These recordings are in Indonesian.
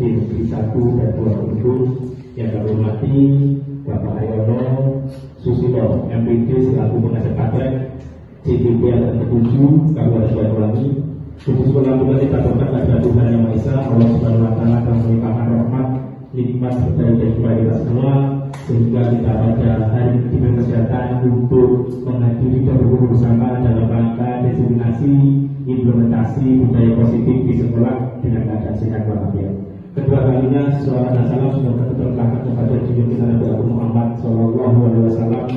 SD Negeri 1 dan 2 Bandung yang kami hormati Bapak Ayono Susilo MPD selaku pengajar kadek CPP angkatan ke-7 Kabupaten Banyuwangi. Puji syukur kita berkat kepada Tuhan Yang Maha Esa, Allah Subhanahu wa Ta'ala telah melimpahkan rahmat, nikmat serta hidayah kepada kita semua sehingga kita pada hari ini diberi kesehatan untuk menghadiri dan berkumpul bersama dalam rangka diseminasi implementasi budaya positif di sekolah dengan keadaan sehat walafiat. Kedua kalinya suara dan salam sudah terterangkan kepada junjungan kita Nabi Muhammad SAW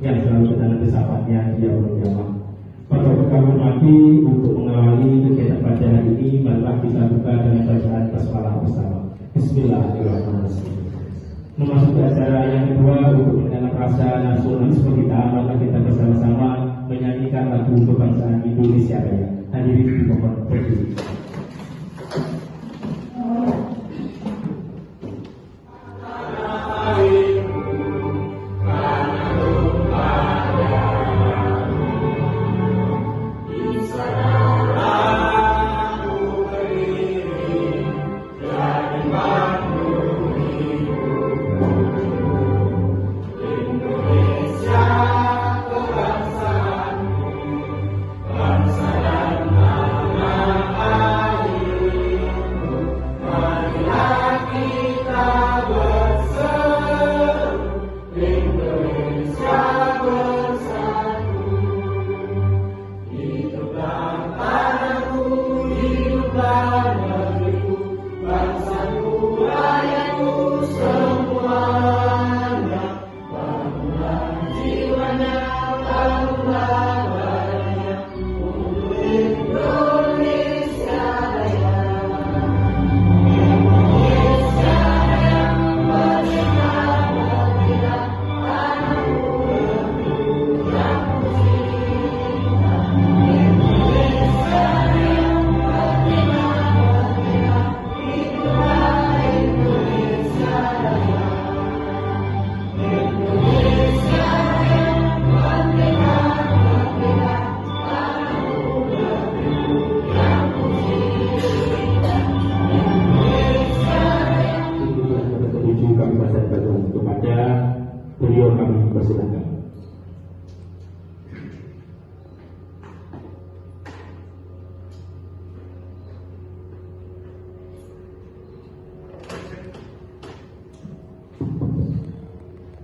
yang selalu kita nanti sahabatnya dia berjamaah. Pada kami mati untuk mengawali kegiatan pada hari ini, marilah kita buka dengan bacaan basmalah bersama. Bismillahirrahmanirrahim. Memasuki acara yang kedua untuk mengenal rasa nasionalisme kita, maka kita bersama-sama menyanyikan lagu kebangsaan Indonesia Raya. Hadirin dimohon berdiri.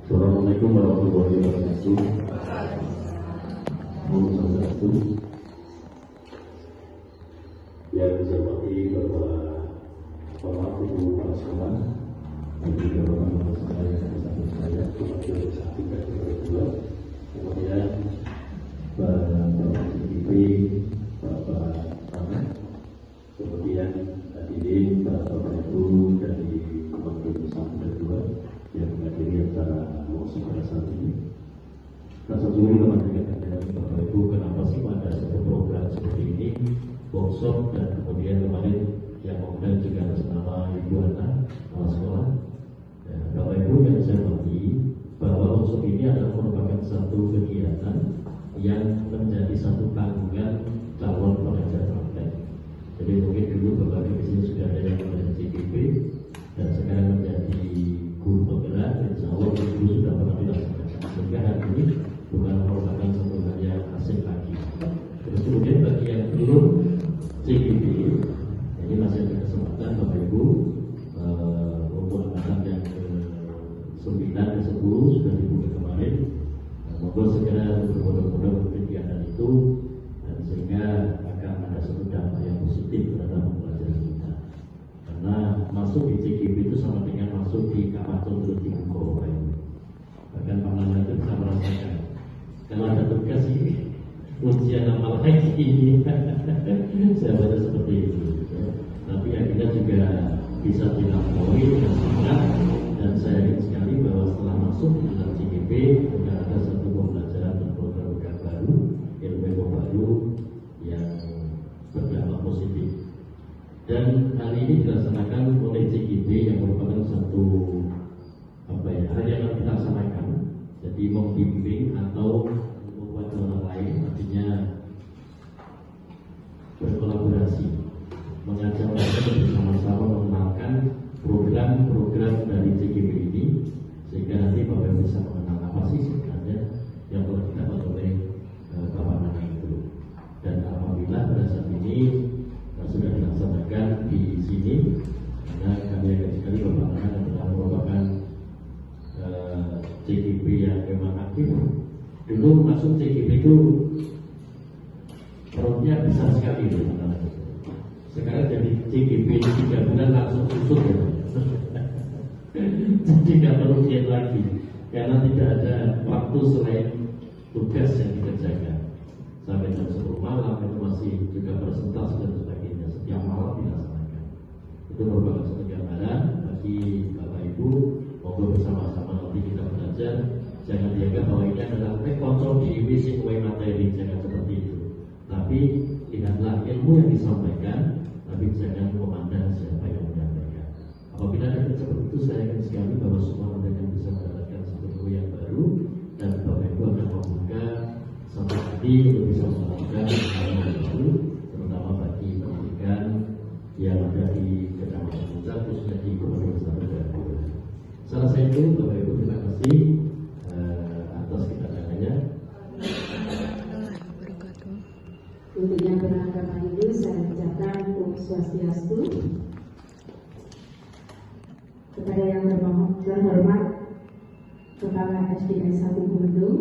Assalamualaikum warahmatullahi wabarakatuh. Om Swastiastu. Yang saya hormati Bapak Ibu kepala sekolah dan juga Bapak saya yang bersama saya, kepada satu dan kedua, kemudian Bapak CPP, Bapak Ahmad, kemudian hadirin Bapak Ibu dari Kementerian Satu dan Dua yang menghadiri acara musik pada saat ini. Rasa syukur teman-teman dengan Bapak Ibu, kenapa sih ada satu program seperti ini, workshop, dan kemudian kemarin yang mengundang juga atas nama Ibu Ana, kepala sekolah. Ya, Bapak Ibu yang saya hormati, bahwa workshop ini adalah merupakan satu kegiatan yang menjadi satu tanggungan calon pengajar praktek. Jadi mungkin dulu Bapak Ibu di sini sudah ada yang menjadi CPP dan sekarang menjadi guru penggerak, insya Allah guru sudah pernah dilaksanakan. Sehingga hari ini bukan merupakan satu hal yang asing lagi. Terus kemudian bagi yang belum CPP, ini masih ada kesempatan Bapak Ibu untuk angkatan yang ke-9 dan 10 sudah dibuka kemarin. Moga segera berbondong-bondong kegiatan itu dan sehingga akan ada satu dampak yang positif terhadap pembelajaran kita. Karena masuk di CGP itu sama dengan masuk di Kapaton dulu di Buko. Bahkan pandangan itu bisa merasakan kalau ada tugas ini ujian apa lagi saya baca seperti itu ya. Tapi akhirnya juga bisa dilampaui dengan semangat dan saya yakin sekali bahwa setelah masuk di dalam CGP sudah ada satu pembelajaran dan program baru, ilmu baru yang berdampak positif. Dan hal ini dilaksanakan oleh CGP yang merupakan satu hal yang harus dilaksanakan. Jadi membimbing atau membuat orang lain, artinya berkolaborasi, mengajak mereka bersama-sama mengenalkan mengenalkan program dari CGP ini, sehingga nanti Bapak Ibu bisa mengenal apa sih sebenarnya yang telah didapat oleh Bapak Nana itu. Dan apabila pada saat ini sudah dilaksanakan di sini, karena kami yakin sekali Bapak Nana adalah merupakan CGP yang memang aktif. Dulu masuk CGP itu perutnya besar sekali teman-teman. Sekarang jadi CGP 3 bulan langsung susut ya. Jadi tidak perlu diet lagi karena tidak ada waktu selain tugas yang dikerjakan. Sampai jam 10 malam itu masih juga presentasi dan sebagainya, setiap malam dilaksanakan. Itu merupakan satu gambaran bagi Bapak Ibu. Monggo bersama-sama nanti kita belajar. Jangan dianggap bahwa ini adalah kontrol diri sing materi, jangan seperti itu. Tapi lihatlah ilmu yang disampaikan, tapi jangan memandang siapa yang menyampaikan. Apabila ada seperti itu, saya yakin sekali bahwa semua nanti akan bisa mendapatkan satu ilmu yang baru, dan Bapak Ibu akan membuka sampai hati untuk bisa melakukan hal yang baru, terutama bagi pendidikan yang ada di Kecamatan Puncak, khususnya di Gubernur Sampai dan Kelurahan. Salah saya itu, Bapak Ibu terima kasih atas kedatangannya. Untuk yang beragama Hindu, saya ucapkan Om Swastiastu. Kepada yang terhormat Kepala SDN 1 Bendung,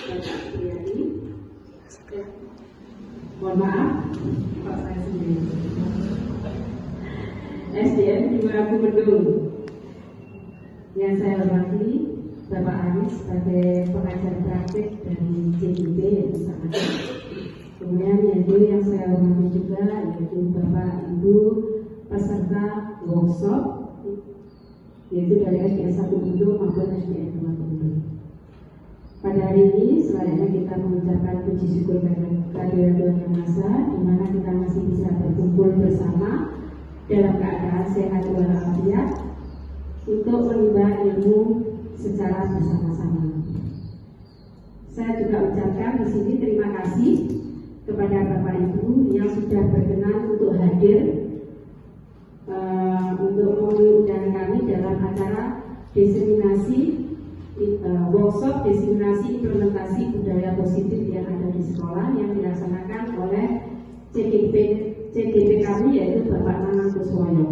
Bapak Priyadi, mohon maaf, Pak saya sendiri. SDN 2 Bendung, yang saya hormati Bapak Aris sebagai pengajar praktik dari CGP yang sangat. Kemudian yang saya hormati juga yaitu Bapak Ibu peserta workshop, yaitu dari SDN 1 Bendung maupun SDN 2 Bendung. Pada hari ini selanjutnya kita mengucapkan puji syukur kehadirat Tuhan Yang Maha Esa, di mana kita masih bisa berkumpul bersama dalam keadaan sehat walafiat untuk menimba ilmu secara bersama-sama. Saya juga ucapkan di sini terima kasih kepada Bapak Ibu yang sudah berkenan untuk hadir untuk mengundang kami dalam acara diseminasi workshop diseminasi implementasi budaya positif yang ada di sekolah yang dilaksanakan oleh CGP kami yaitu Bapak Nanang Kuswoyo.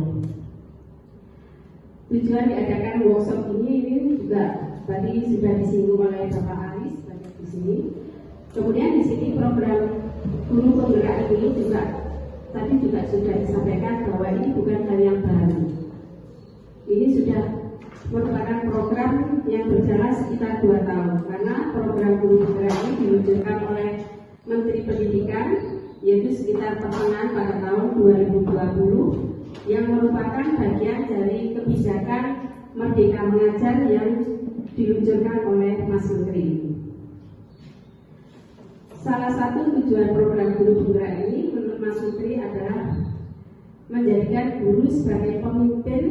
Tujuan diadakan workshop ini juga tadi sudah disinggung oleh Bapak Aris banyak di sini. Kemudian di sini program guru penggerak ini juga tadi juga sudah disampaikan bahwa ini bukan hal yang baru. Ini sudah merupakan program yang berjalan sekitar 2 tahun karena program guru penggerak ini diluncurkan oleh Menteri Pendidikan yaitu sekitar pertengahan pada tahun 2020 yang merupakan bagian dari kebijakan Merdeka Mengajar yang diluncurkan oleh Mas Menteri. Salah satu tujuan program guru penggerak ini menurut Mas Menteri adalah menjadikan guru sebagai pemimpin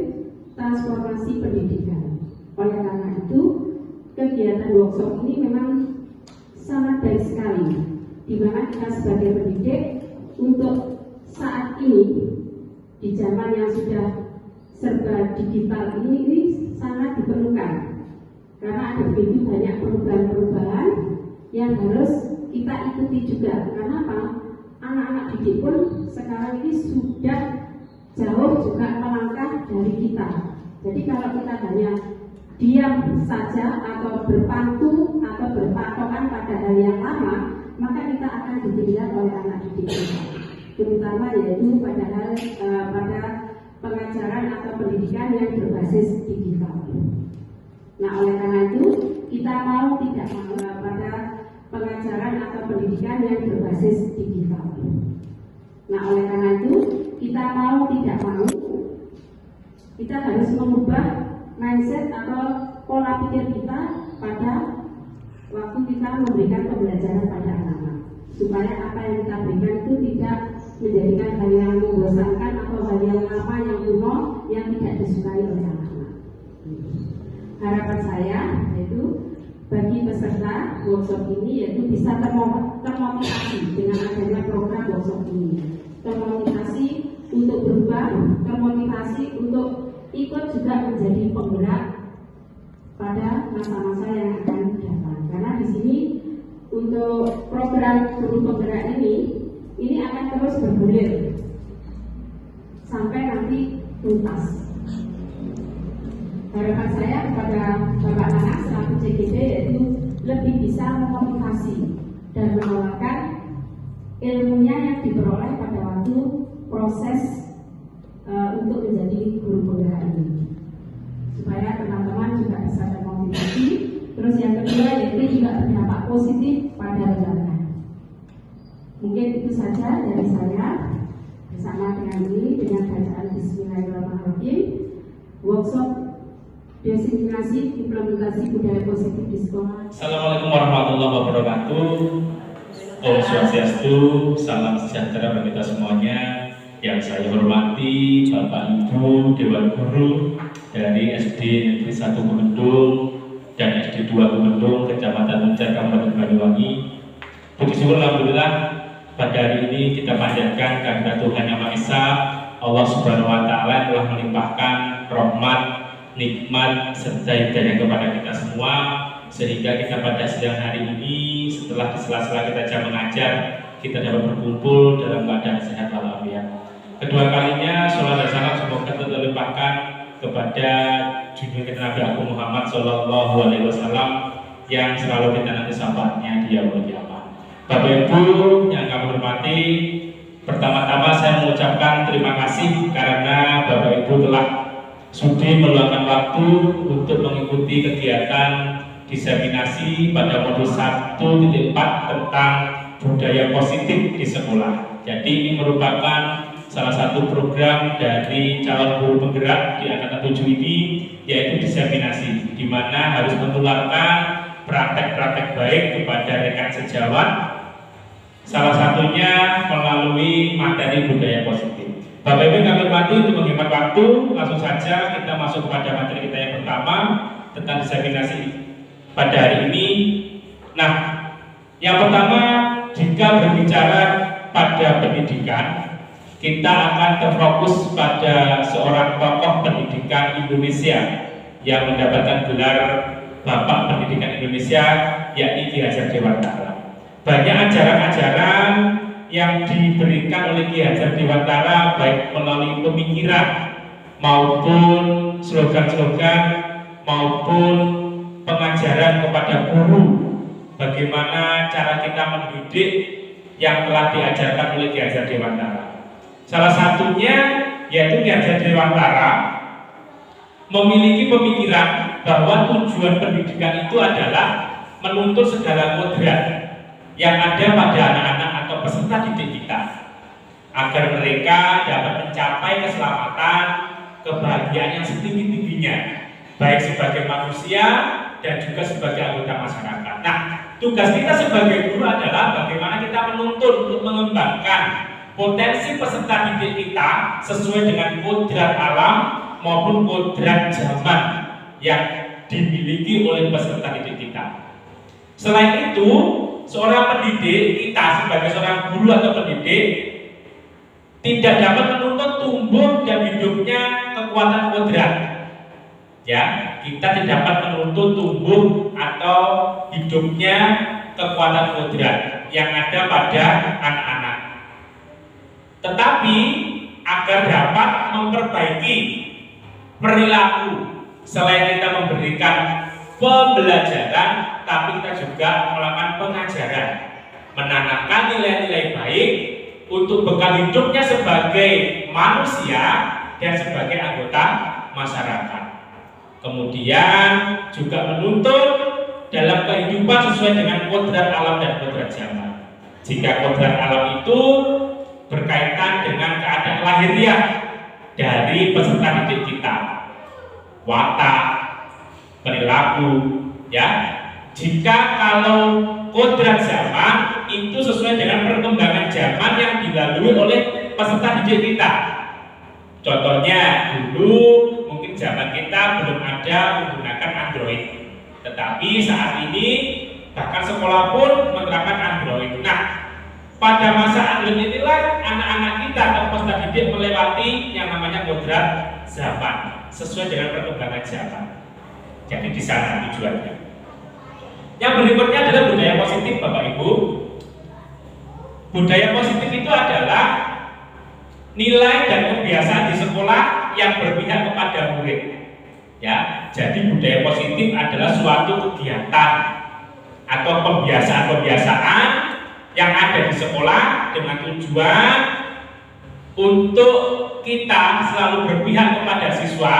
transformasi pendidikan. Oleh karena itu, kegiatan workshop ini memang sangat baik sekali, di mana kita sebagai pendidik untuk saat ini di zaman yang sudah serba digital ini sangat diperlukan karena ada begitu banyak perubahan-perubahan yang harus kita ikuti juga. Karena apa? Anak-anak didik pun sekarang ini sudah jauh juga melangkah dari kita. Jadi kalau kita hanya diam saja atau berpangku atau berpatokan pada hal yang lama, maka kita akan ditinggal oleh anak didik kita. Terutama yaitu pada pengajaran atau pendidikan yang berbasis digital. Nah, oleh karena itu kita mau tidak mau pada pengajaran atau pendidikan yang berbasis digital. Nah, oleh karena itu kita mau tidak mau kita harus mengubah mindset atau pola pikir kita pada waktu kita memberikan pembelajaran pada anak-anak, supaya apa yang kita berikan itu tidak menjadikan hal yang membosankan atau hal yang lama yang kuno yang tidak disukai oleh anak-anak. Harapan saya yaitu bagi peserta workshop ini yaitu bisa termotivasi dengan adanya program workshop ini, termotivasi untuk berubah, termotivasi untuk ikut juga menjadi penggerak pada masa-masa yang akan datang. Karena di sini untuk program guru penggerak ini akan terus bergulir sampai nanti tuntas. Harapan saya kepada Bapak Nanas selaku CGD yaitu lebih bisa memotivasi dan menawarkan ilmunya yang diperoleh pada waktu proses untuk menjadi guru penggerak ini, supaya teman-teman juga bisa termotivasi. Terus yang kedua yaitu juga berdampak positif pada lembaga. Mungkin itu saja dari saya bersama dengan bacaan Bismillahirrahmanirrahim, workshop diseminasi implementasi budaya positif di sekolah. Assalamualaikum warahmatullahi wabarakatuh. Om Swastiastu, salam sejahtera bagi kita semuanya. Yang saya hormati Bapak Ibu Dewan Guru dari SD Negeri 1 Bumendung dan SD 2 Bumendung, Kecamatan Muncar, Kabupaten Banyuwangi. Puji syukur alhamdulillah pada hari ini kita panjatkan kehadirat Tuhan Yang Maha Esa, Allah Subhanahu wa taala telah melimpahkan rahmat, nikmat serta hidayah kepada kita semua, sehingga kita pada siang hari ini setelah di sela-sela kita jam mengajar, kita dapat berkumpul dalam keadaan sehat walafiat. Kedua kalinya salat dan salam semoga terlimpahkan kepada junjungan kita Nabi Agung Muhammad Sallallahu Alaihi Wasallam yang selalu kita nanti syafaatnya di yaumul qiyamah. Bapak Ibu yang kami hormati, pertama-tama saya mengucapkan terima kasih karena Bapak Ibu telah sudi meluangkan waktu untuk mengikuti kegiatan diseminasi pada modul 1.4 tentang budaya positif di sekolah. Jadi ini merupakan salah satu program dari calon guru penggerak di angkatan 7 ini, yaitu diseminasi, di mana harus menularkan praktek-praktek baik kepada rekan sejawat, salah satunya melalui materi budaya positif. Bapak Ibu kami hormati, untuk menghemat waktu, langsung saja kita masuk kepada materi kita yang pertama tentang diseminasi pada hari ini. Nah, yang pertama, jika berbicara pada pendidikan, kita akan terfokus pada seorang tokoh pendidikan Indonesia yang mendapatkan gelar Bapak Pendidikan Indonesia, yakni Ki Hajar Dewantara. Banyak ajaran-ajaran yang diberikan oleh Ki Hajar Dewantara, baik melalui pemikiran maupun slogan-slogan maupun pengajaran kepada guru, bagaimana cara kita mendidik yang telah diajarkan oleh Ki Hajar Dewantara. Salah satunya yaitu Ki Hajar Dewantara memiliki pemikiran bahwa tujuan pendidikan itu adalah menuntut segala kodrat yang ada pada anak-anak atau peserta didik kita, agar mereka dapat mencapai keselamatan, kebahagiaan yang setinggi-tingginya, baik sebagai manusia dan juga sebagai anggota masyarakat. Nah, tugas kita sebagai guru adalah bagaimana kita menuntut untuk mengembangkan potensi peserta didik kita sesuai dengan kodrat alam maupun kodrat zaman yang dimiliki oleh peserta didik kita. Selain itu, seorang pendidik kita sebagai seorang guru atau pendidik tidak dapat menuntut tumbuh dan hidupnya kekuatan kodrat. Ya, kita tidak dapat menuntut tumbuh atau hidupnya kekuatan kodrat yang ada pada anak-anak. Tetapi agar dapat memperbaiki perilaku, selain kita memberikan pembelajaran, tapi kita juga melakukan pengajaran, menanamkan nilai-nilai baik untuk bekal hidupnya sebagai manusia dan sebagai anggota masyarakat. Kemudian juga menuntut dalam kehidupan sesuai dengan kodrat alam dan kodrat zaman. Jika kodrat alam itu berkaitan dengan keadaan lahiriah dari peserta didik kita, watak, perilaku, ya. Jika kalau kodrat zaman itu sesuai dengan perkembangan zaman yang dilalui oleh peserta didik kita. Contohnya dulu mungkin zaman kita belum ada menggunakan Android, tetapi saat ini bahkan sekolah pun menerapkan Android. Nah, pada masa Android inilah anak-anak kita atau peserta didik melewati yang namanya kodrat zaman. sesuai dengan perkembangan zaman. Jadi di sana tujuannya. Yang berikutnya adalah budaya positif, Bapak Ibu. Budaya positif itu adalah nilai dan kebiasaan di sekolah yang berpihak kepada murid. Ya, jadi budaya positif adalah suatu kegiatan atau kebiasaan-kebiasaan yang ada di sekolah dengan tujuan untuk kita selalu berpihak kepada siswa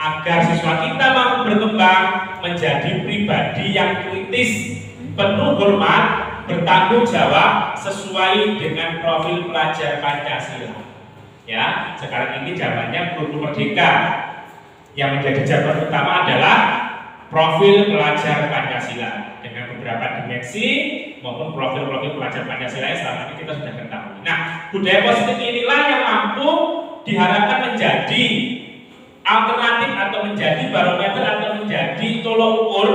agar siswa kita mampu berkembang menjadi pribadi yang kritis, penuh hormat, bertanggung jawab sesuai dengan profil pelajar Pancasila. Ya, sekarang ini zamannya guru merdeka. Yang menjadi jawaban utama adalah profil pelajar Pancasila dengan beberapa dimensi maupun profil-profil pelajar Pancasila yang selama ini kita sudah ketahui. Nah, budaya positif inilah yang mampu diharapkan menjadi alternatif atau menjadi barometer atau menjadi tolok ukur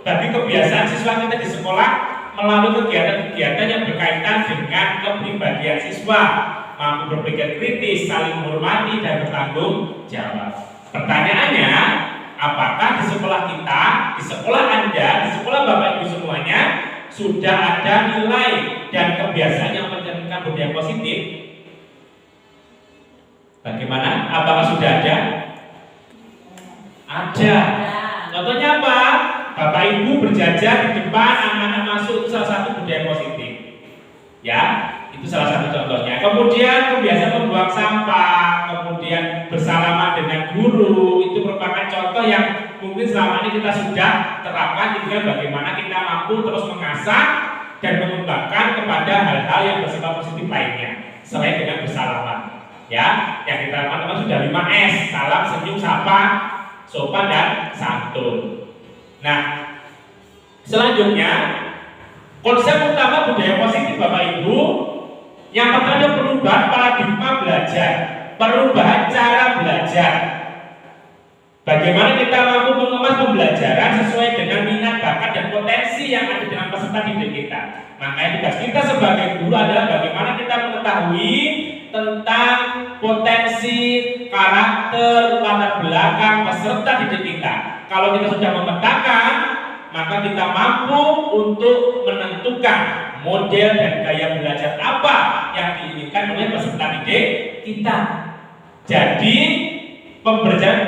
bagi kebiasaan siswa kita di sekolah melalui kegiatan-kegiatan yang berkaitan dengan kepribadian siswa, mampu berpikir kritis, saling menghormati dan bertanggung jawab. Pertanyaannya, apakah di sekolah kita, di sekolah Anda, di sekolah Bapak Ibu semuanya sudah ada nilai dan kebiasaan yang mencerminkan budaya positif? Bagaimana? Apakah sudah ada? Ada. Contohnya apa? Bapak Ibu berjajar di depan anak-anak masuk, itu salah satu budaya positif. Ya, itu salah satu contohnya. Kemudian kebiasaan membuang sampah, kemudian bersalaman dengan guru, itu merupakan contoh yang mungkin selama ini kita sudah terapkan, juga bagaimana kita mampu terus mengasah dan mengembangkan kepada hal-hal yang bersifat positif lainnya selain dengan bersalaman. Ya, yang kita lakukan sudah 5S: salam, senyum, sapa, sopan dan santun. Nah, selanjutnya konsep utama budaya positif Bapak Ibu yang pertama adalah perubahan paradigma belajar, perubahan cara belajar. Bagaimana kita mampu mengemas pembelajaran sesuai dengan minat, bakat dan potensi yang ada dalam peserta didik kita. Makanya tugas kita sebagai guru adalah bagaimana kita mengetahui tentang potensi, karakter, latar belakang peserta didik kita. Kalau kita sudah memetakan, maka kita mampu untuk menentukan model dan gaya belajar apa yang diinginkan oleh peserta didik kita. Jadi pembelajaran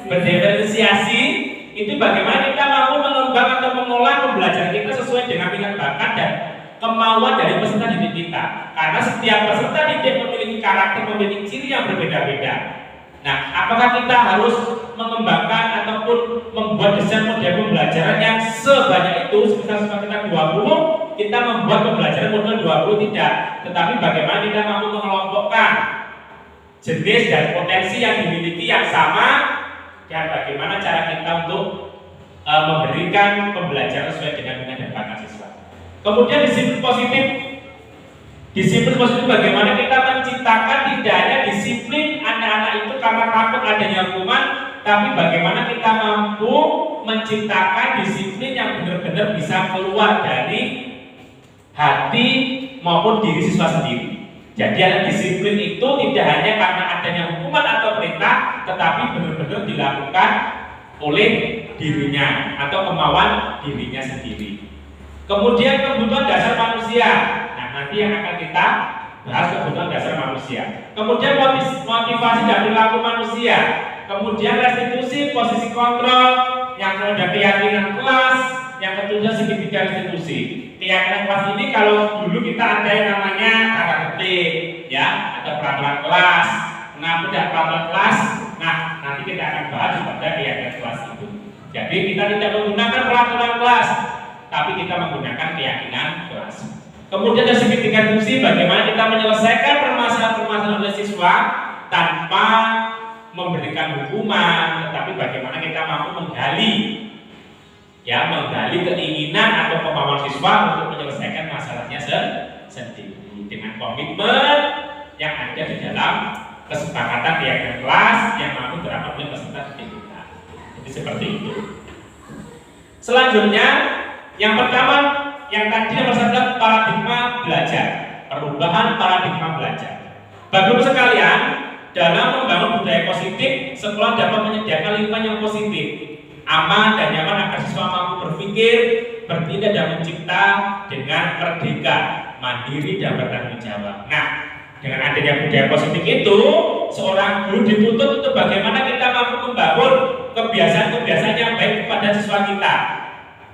berdiferensiasi itu bagaimana kita mampu mengembang atau mengolah pembelajaran kita sesuai dengan minat, bakat dan kemauan dari peserta didik kita. Karena setiap peserta didik memiliki karakter, memiliki ciri yang berbeda-beda. Nah, apakah kita harus mengembangkan ataupun membuat desain model pembelajaran yang sebanyak itu? Semisal kita 20, kita membuat pembelajaran model 20 tidak. Tetapi bagaimana kita mampu mengelompokkan jenis dan potensi yang dimiliki yang sama, dan bagaimana cara kita untuk memberikan pembelajaran sesuai dengan minat dan bakat siswa. Kemudian disiplin positif. Disiplin positif bagaimana kita menciptakan tidak hanya disiplin anak-anak itu karena takut adanya hukuman, tapi bagaimana kita mampu menciptakan disiplin yang benar-benar bisa keluar dari hati maupun diri siswa sendiri. Jadi ada disiplin itu tidak hanya karena adanya hukuman atau perintah, tetapi benar-benar dilakukan oleh dirinya atau kemauan dirinya sendiri. Kemudian kebutuhan dasar manusia. Nah, nanti yang akan kita bahas kebutuhan dasar manusia. Kemudian motivasi dan perilaku manusia. Kemudian restitusi, posisi kontrol, yang ada keyakinan kelas, yang ketujuh segitiga restitusi. Keyakinan kelas ini kalau dulu kita ada yang namanya tata tertib, ya, atau peraturan kelas. Kenapa tidak peraturan kelas? Nah, nanti kita akan bahas pada keyakinan kelas itu. Jadi kita tidak menggunakan peraturan kelas, tapi kita menggunakan keyakinan kelas. Kemudian dari segi tingkat fungsi, bagaimana kita menyelesaikan permasalahan-permasalahan oleh siswa tanpa memberikan hukuman, tetapi bagaimana kita mampu menggali keinginan atau kemauan siswa untuk menyelesaikan masalahnya sendiri dengan komitmen yang ada di dalam kesepakatan keyakinan kelas yang mampu terapat oleh peserta didik kita. Jadi seperti itu. Selanjutnya, yang pertama, yang tadi nomor 1 adalah paradigma belajar, perubahan paradigma belajar. Bapak Ibu sekalian, dalam membangun budaya positif, sekolah dapat menyediakan lingkungan yang positif, aman dan nyaman agar siswa mampu berpikir, bertindak dan mencipta dengan merdeka, mandiri dan bertanggung jawab. Nah, dengan adanya budaya positif itu, seorang guru dituntut untuk bagaimana kita mampu membangun kebiasaan-kebiasaan yang baik kepada siswa kita.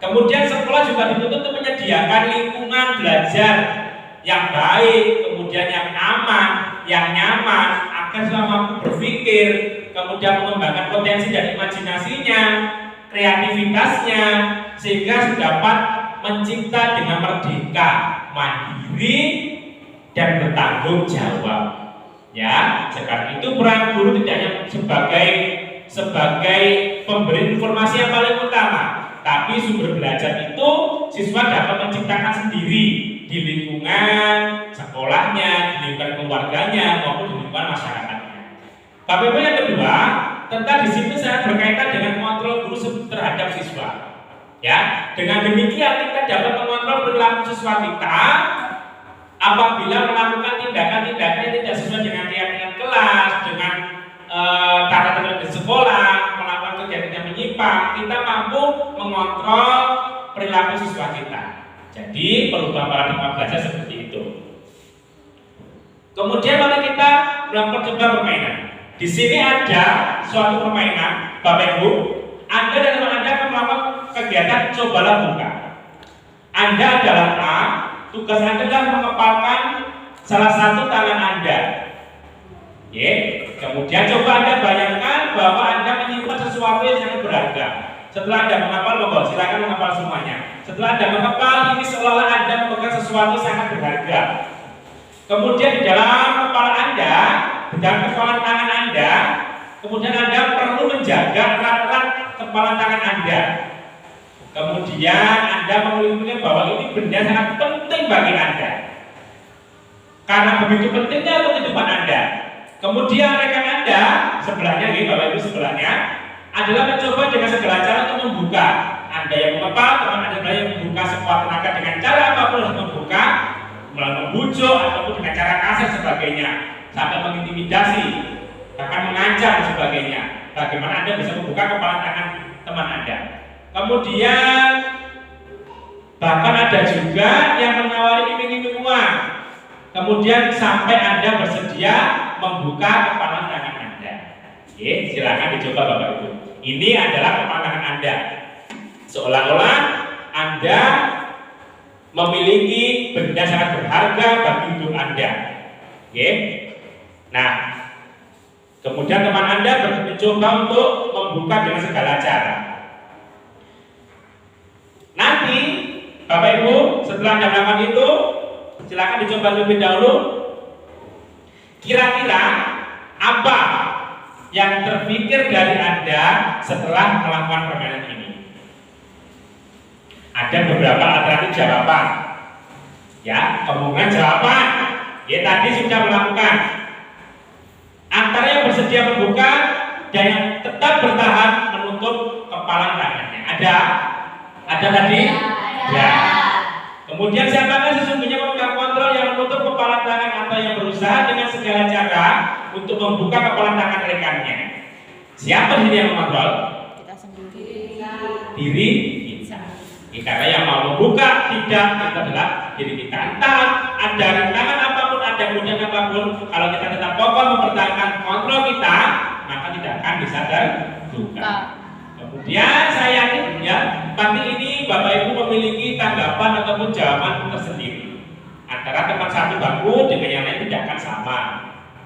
Kemudian sekolah juga dituntut untuk menyediakan lingkungan belajar yang baik, kemudian yang aman, yang nyaman, agar siswa mampu berpikir, kemudian mengembangkan potensi dan imajinasinya, kreativitasnya, sehingga dapat mencipta dengan merdeka, mandiri, dan bertanggung jawab. Ya, sekarang itu peran guru tidak hanya sebagai pemberi informasi yang paling utama, tapi sumber belajar itu siswa dapat menciptakan sendiri di lingkungan sekolahnya, di lingkungan keluarganya, maupun di lingkungan masyarakatnya. Bapak Ibu, yang kedua, tentang di situ saya berkaitan dengan kontrol guru terhadap siswa. Ya, dengan demikian kita dapat mengontrol perilaku siswa kita apabila melakukan tindakan-tindakan yang tidak sesuai dengan keyakinan kelas, dengan tata tertib di sekolah, melakukan kegiatan yang menyimpang, kita mampu mengontrol perilaku siswa kita. Jadi perubahan paradigma belajar seperti itu. Kemudian mari kita melakukan coba permainan. Di sini ada suatu permainan, Bapak Ibu. Anda dan teman Anda akan melakukan kegiatan cobalah buka. Anda adalah A, tugas Anda adalah mengepalkan salah satu tangan Anda. Oke. Kemudian coba Anda bayangkan bahwa Anda menyimpan sesuatu yang sangat berharga. Setelah Anda menghafal, monggo silakan menghafal semuanya. Setelah Anda menghafal, ini seolah Anda memegang sesuatu sangat berharga. Kemudian di dalam kepala Anda, di dalam kepalan tangan Anda, kemudian Anda perlu menjaga erat-erat kepala tangan Anda. Kemudian Anda mengingat bahwa ini benda sangat penting bagi Anda, karena begitu pentingnya untuk kehidupan Anda. Kemudian rekan Anda sebelahnya, Bapak Ibu sebelahnya, adalah mencoba dengan segala cara untuk membuka. Anda yang mengepal, teman Anda yang membuka sekuat tenaga dengan cara apapun untuk membuka, melalui membujuk ataupun dengan cara kasar sebagainya, sampai mengintimidasi, bahkan mengancam dan sebagainya. Bagaimana Anda bisa membuka kepala tangan teman Anda? Kemudian bahkan ada juga yang menawari iming-iming uang. Kemudian sampai Anda bersedia membuka kepala tangan Anda. Oke, silakan dicoba Bapak Ibu. Ini adalah kepala tangan Anda. Seolah-olah Anda memiliki benda sangat berharga bagi hidup Anda. Oke. Nah, kemudian teman Anda mencoba untuk membuka dengan segala cara. Nanti Bapak Ibu setelah Anda melakukan itu, silakan dicoba lebih dahulu. Kira-kira apa yang terpikir dari Anda setelah melakukan permainan ini? Ada beberapa alternatif jawaban. Ya, kemungkinan jawaban. Ya, tadi sudah melakukan. Antara yang bersedia membuka dan yang tetap bertahan menutup kepala tangannya. Ada tadi? Ya. Kemudian siapakah sesungguhnya memegang kontrol yang menutup kepala tangan atau yang berusaha dengan segala cara untuk membuka kepala tangan rekannya? Siapa sini yang mengontrol? Kita sendiri. Diri kita. Karena yang mau membuka tidak, itu adalah diri kita. Entah ada rintangan apapun, ada godaan apapun, kalau kita tetap kokoh mempertahankan kontrol kita, maka tidak akan bisa terbuka. Kemudian saya yakin ya, pasti ini Bapak Ibu memiliki tanggapan ataupun jawaban tersendiri. Antara teman satu bangku dengan yang lain tidak akan sama.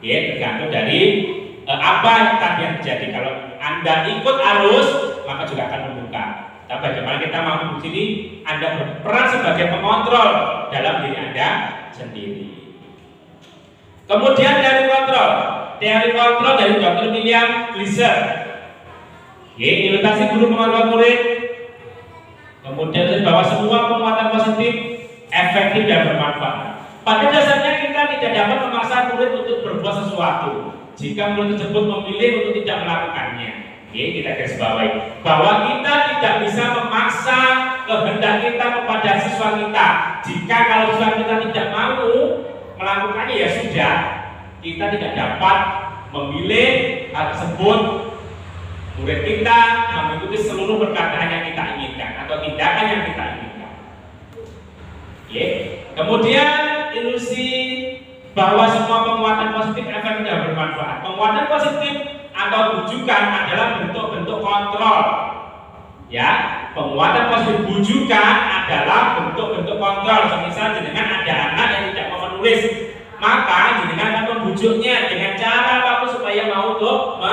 Ya, tergantung dari apa yang tadi yang terjadi. Kalau Anda ikut arus, maka juga akan membuka. Tapi bagaimana kita mampu di sini? Anda berperan sebagai pengontrol dalam diri Anda sendiri. Kemudian teori kontrol dari Dr. William Gleiser. Ilustrasi guru mengontrol murid. Kemudian bahwa semua penguatan positif efektif dan bermanfaat. Pada dasarnya kita tidak dapat memaksa murid untuk berbuat sesuatu jika murid tersebut memilih untuk tidak melakukannya. Kita garis bawahi bahwa kita tidak bisa memaksa kehendak kita kepada siswa kita. Jika kalau siswa kita tidak mau melakukannya, ya sudah. Kita tidak dapat memilih hal tersebut. Murid kita mengikuti seluruh perkataan yang kita inginkan atau tindakan yang kita inginkan. Oke. Kemudian ilusi bahwa semua penguatan positif akan tidak bermanfaat. Penguatan positif atau bujukan adalah bentuk-bentuk kontrol. Ya, penguatan positif bujukan adalah bentuk-bentuk kontrol. Misal jenengan ada anak yang tidak mau menulis, maka jenengan akan membujuknya dengan cara apapun supaya mau untuk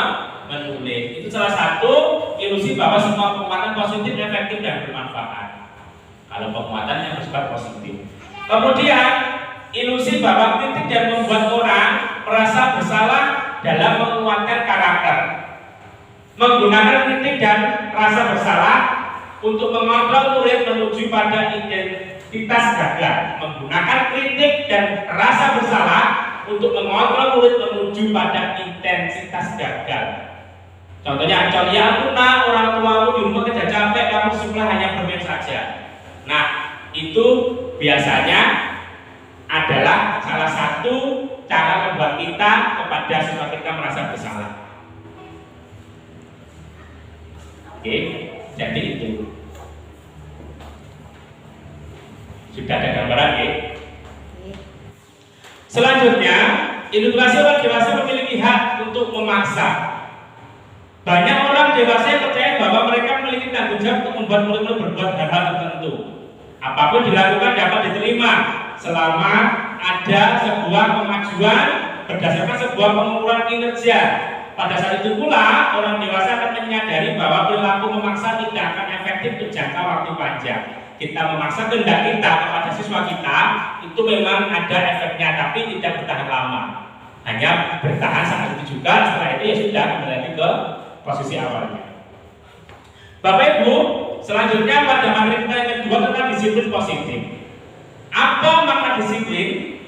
menulis. Itu salah satu ilusi bahwa semua penguatan positif efektif dan bermanfaat. Kalau penguatan yang bersifat positif. Kemudian ilusi bahwa kritik dan membuat orang merasa bersalah dalam menguatkan karakter. Menggunakan kritik dan rasa bersalah untuk mengontrol murid menuju pada identitas gagal. Menggunakan kritik dan rasa bersalah untuk mengontrol murid menuju pada intensitas gagal. Contohnya, ya ampun nak, orang tuamu di rumah kerja capek, kamu sekolah hanya bermain saja. Nah, itu biasanya adalah salah satu cara membuat kita kepada siswa kita merasa bersalah. Oke, jadi itu. Sudah ada gambaran ya? Selanjutnya, individuasi orang dewasa memiliki hak untuk memaksa. Banyak orang dewasa yang percaya bahwa mereka memiliki tanggung jawab untuk membuat murid-murid berbuat hal-hal tertentu. Apapun dilakukan dapat diterima selama ada sebuah kemajuan berdasarkan sebuah pengukuran kinerja. Pada saat itu pula orang dewasa akan menyadari bahwa perilaku memaksa tidak akan efektif untuk jangka waktu panjang. Kita memaksa kehendak kita kepada siswa kita itu memang ada efeknya, tapi tidak bertahan lama. Hanya bertahan saat itu juga, setelah itu ya sudah kembali lagi ke posisi awalnya. Bapak Ibu, selanjutnya pada materi kita yang kedua tentang disiplin positif. Apa makna disiplin?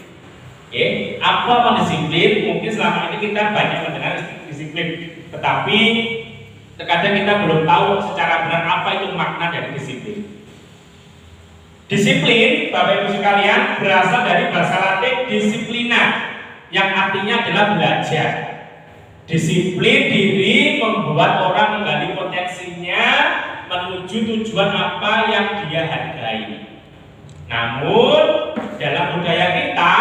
Apa makna disiplin? Mungkin selama ini kita banyak mendengar disiplin, tetapi terkadang kita belum tahu secara benar apa itu makna dari disiplin. Disiplin, Bapak Ibu sekalian, berasal dari bahasa Latin disiplina, yang artinya adalah belajar. Disiplin diri membuat orang menggali potensinya menuju tujuan apa yang dia hargai. Namun dalam budaya kita,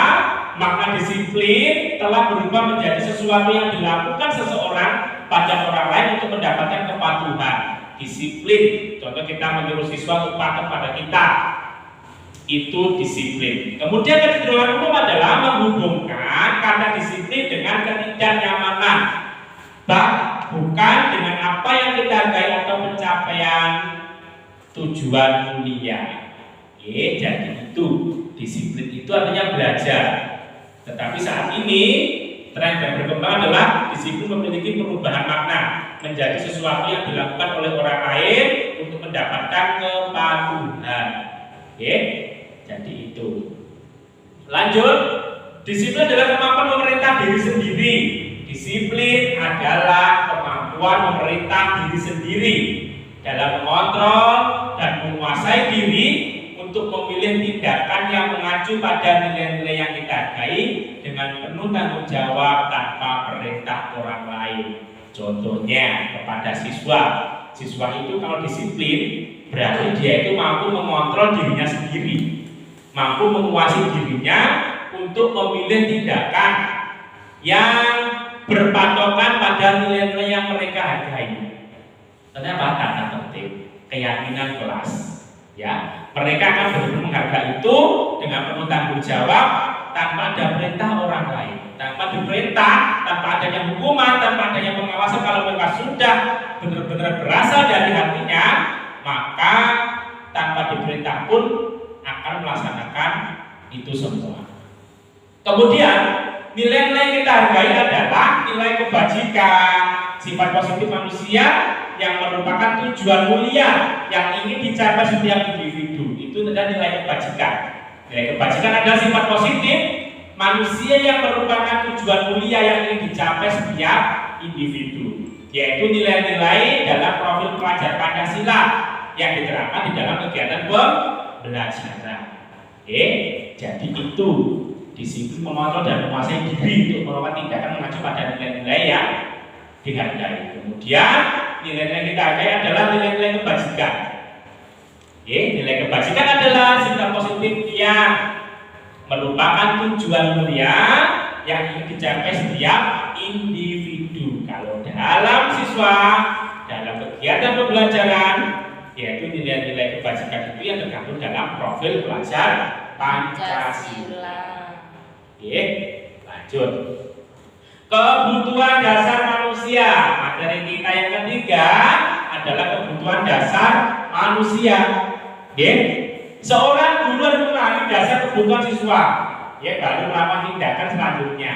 makna disiplin telah berubah menjadi sesuatu yang dilakukan seseorang pada orang lain untuk mendapatkan kepatuhan. Disiplin, contoh kita menyuruh siswa untuk patuh pada kita, itu disiplin. Kemudian kecenderungan umum adalah menghubungkan kata disiplin dengan ketidaknyamanan, bukan dengan apa yang kita hargai atau pencapaian tujuan mulia. Jadi itu disiplin itu artinya belajar. Tetapi saat ini tren yang berkembang adalah disiplin memiliki perubahan makna menjadi sesuatu yang dilakukan oleh orang lain untuk mendapatkan kepatuhan. Jadi itu. Lanjut, disiplin adalah kemampuan memerintah diri sendiri. Disiplin adalah kemampuan memerintah diri sendiri dalam mengontrol dan menguasai diri untuk memilih tindakan yang mengacu pada nilai-nilai yang kita hargai dengan penuh tanggung jawab tanpa perintah orang lain. Contohnya kepada siswa itu kalau disiplin berarti dia itu mampu mengontrol dirinya sendiri, mampu menguasai dirinya untuk memilih tindakan yang berpatokan pada nilai-nilai yang mereka hargai. Ternyata tata tertib, keyakinan kelas. Ya, mereka akan benar-benar menghargai itu dengan penuh tanggung jawab tanpa ada perintah orang lain, tanpa diperintah, tanpa adanya hukuman, tanpa adanya pengawasan. Kalau mereka sudah benar-benar berasal dari hatinya, maka tanpa diperintah pun akan melaksanakan itu semua. Kemudian nilai-nilai yang kita hargai adalah nilai kebajikan, sifat positif manusia yang merupakan tujuan mulia yang ingin dicapai setiap individu. Itu adalah nilai kebajikan. Nilai kebajikan adalah sifat positif manusia yang merupakan tujuan mulia yang ingin dicapai setiap individu, yaitu nilai-nilai dalam profil pelajar Pancasila yang diterapkan di dalam kegiatan pembelajaran. Jadi itu disiplin, mengontrol dan menguasai diri untuk melakukan tindakan mengacu pada nilai-nilai yang dihargai. Kemudian nilai-nilai kita hargai adalah nilai-nilai kebajikan. Nilai kebajikan adalah sikap positif yang merupakan tujuan mulia yang ingin dicapai setiap individu. Kalau dalam siswa, dalam kegiatan pembelajaran, yaitu nilai-nilai kebajikan itu yang tergabung dalam profil pelajar Pancasila. Lanjut. Kebutuhan dasar manusia. Materi kita yang ketiga adalah kebutuhan dasar manusia. Seorang guru harus memahami dasar kebutuhan siswa, baru melakukan tindakan selanjutnya.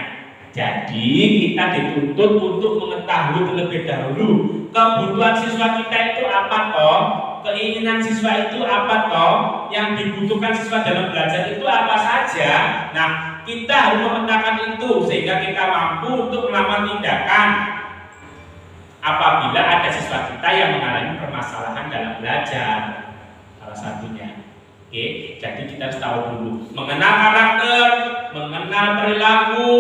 Jadi kita dituntut untuk mengetahui terlebih dahulu kebutuhan siswa kita itu apa toh, keinginan siswa itu apa toh, yang dibutuhkan siswa dalam belajar itu apa saja. Nah, kita harus memetakan itu sehingga kita mampu untuk melakukan tindakan apabila ada siswa kita yang mengalami permasalahan dalam belajar, salah satunya. Jadi kita harus tahu dulu mengenal karakter, mengenal perilaku,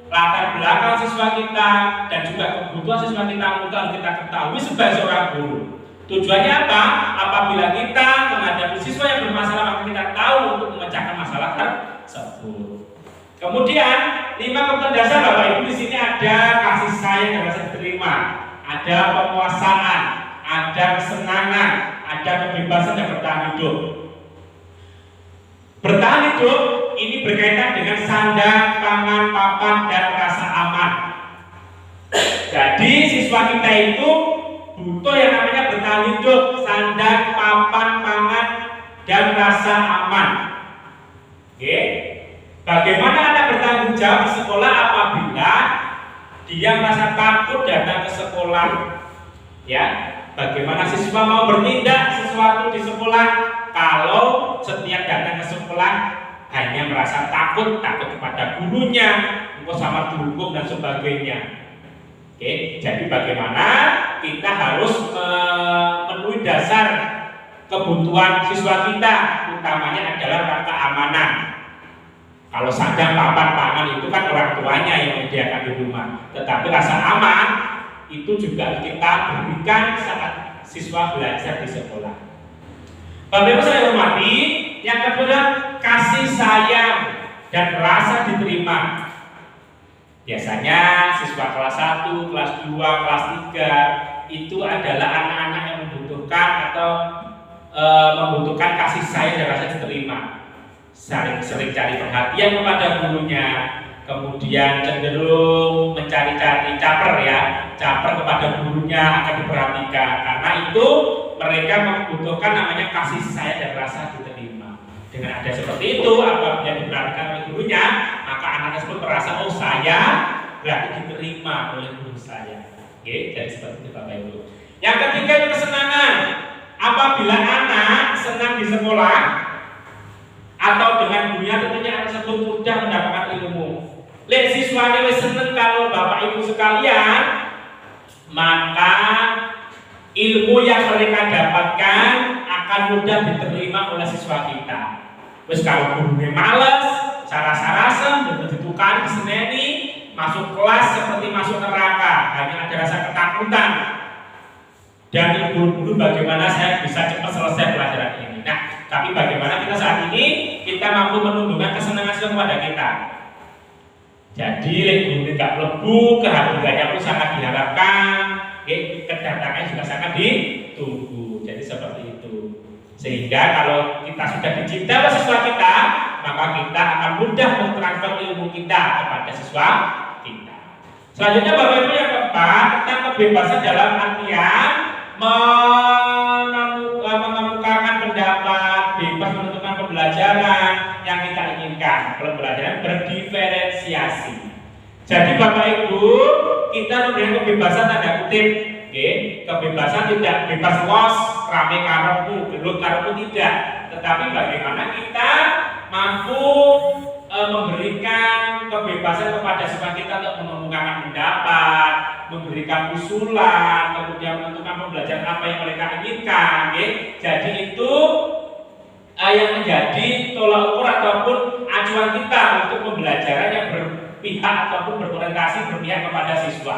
latar belakang siswa kita, dan juga kebutuhan siswa kita untuk kita ketahui sebagai seorang guru. Tujuannya apa? Apabila kita menghadapi siswa yang bermasalah, maka kita tahu untuk memecahkan masalah tersebut. Kemudian 5 kebutuhan dasar Bapak Ibu di sini ada kasih sayang dan rasa diterima, ada penguasaan, ada kesenangan, ada kebebasan dan bertahan hidup. Bertahan hidup ini berkaitan dengan sandang, pangan, papan, dan rasa aman. Jadi siswa kita itu butuh yang namanya bertahan hidup, sandang, papan, pangan, dan rasa aman. Bagaimana anak bertanggung jawab di sekolah apabila dia merasa takut datang ke sekolah? Bagaimana siswa mau bertindak sesuatu di sekolah kalau setiap datang ke sekolah hanya merasa takut kepada gurunya, sama dihukum dan sebagainya. Jadi bagaimana kita harus memenuhi dasar kebutuhan siswa kita, utamanya adalah keamanan. Kalau sandang, papan, pangan itu kan orang tuanya yang menyediakan di rumah, tetapi rasa aman itu juga kita berikan saat siswa belajar di sekolah. Bapak Ibu saya hormati, yang kedua kasih sayang dan rasa diterima. Biasanya siswa kelas 1, kelas 2, kelas 3 itu adalah anak-anak yang membutuhkan atau membutuhkan kasih sayang dan rasa diterima. Sering cari perhatian kepada gurunya, kemudian cenderung mencari-cari caper kepada gurunya akan diperhatikan. Karena itu mereka membutuhkan namanya kasih sayang dan rasa diterima. Dengan ada seperti itu, apabila diperhatikan oleh gurunya, maka anak tersebut merasa saya berarti diterima oleh guru saya. Jadi seperti itu Bapak Ibu. Yang ketiga itu kesenangan. Apabila anak senang di sekolah atau dengan dunia, tentunya anak tersebut mudah mendapatkan ilmu. Siswanya senang kalau Bapak Ibu sekalian, maka ilmu yang mereka dapatkan akan mudah diterima oleh siswa kita. Terus kalau gurunya malas, sarasa-rasa, dan ditukar diseneni, masuk kelas seperti masuk neraka, hanya ada rasa ketakutan. Dan guru-guru bagaimana saya bisa cepat selesai pelajaran ini. Nah, tapi bagaimana kita saat ini kita mampu menumbuhkan kesenangan siswa kepada kita. Jadi guru tidak lebu, kehadirannya pun sangat diharapkan, kedatangannya juga sangat ditunggu. Jadi seperti itu. Sehingga kalau kita sudah dicintai oleh siswa kita, maka kita akan mudah mentransfer ilmu kita kepada siswa kita. Selanjutnya Bapak Ibu yang keempat, tentang kebebasan dalam artian mengemukakan pendapat, bebas menentukan pembelajaran yang kita inginkan. Pembelajaran berdiferensiasi. Jadi Bapak Ibu, kita memberikan kebebasan tanda kutip, kebebasan tidak bebas los, rame karepmu, gelut karepmu tidak. Tetapi bagaimana kita mampu memberikan kebebasan kepada siswa kita untuk mengemukakan pendapat, memberikan usulan, kemudian menentukan pembelajaran apa yang mereka inginkan. Jadi itu yang menjadi tolak ukur ataupun acuan kita untuk pembelajaran yang berpihak ataupun berorientasi berpihak kepada siswa,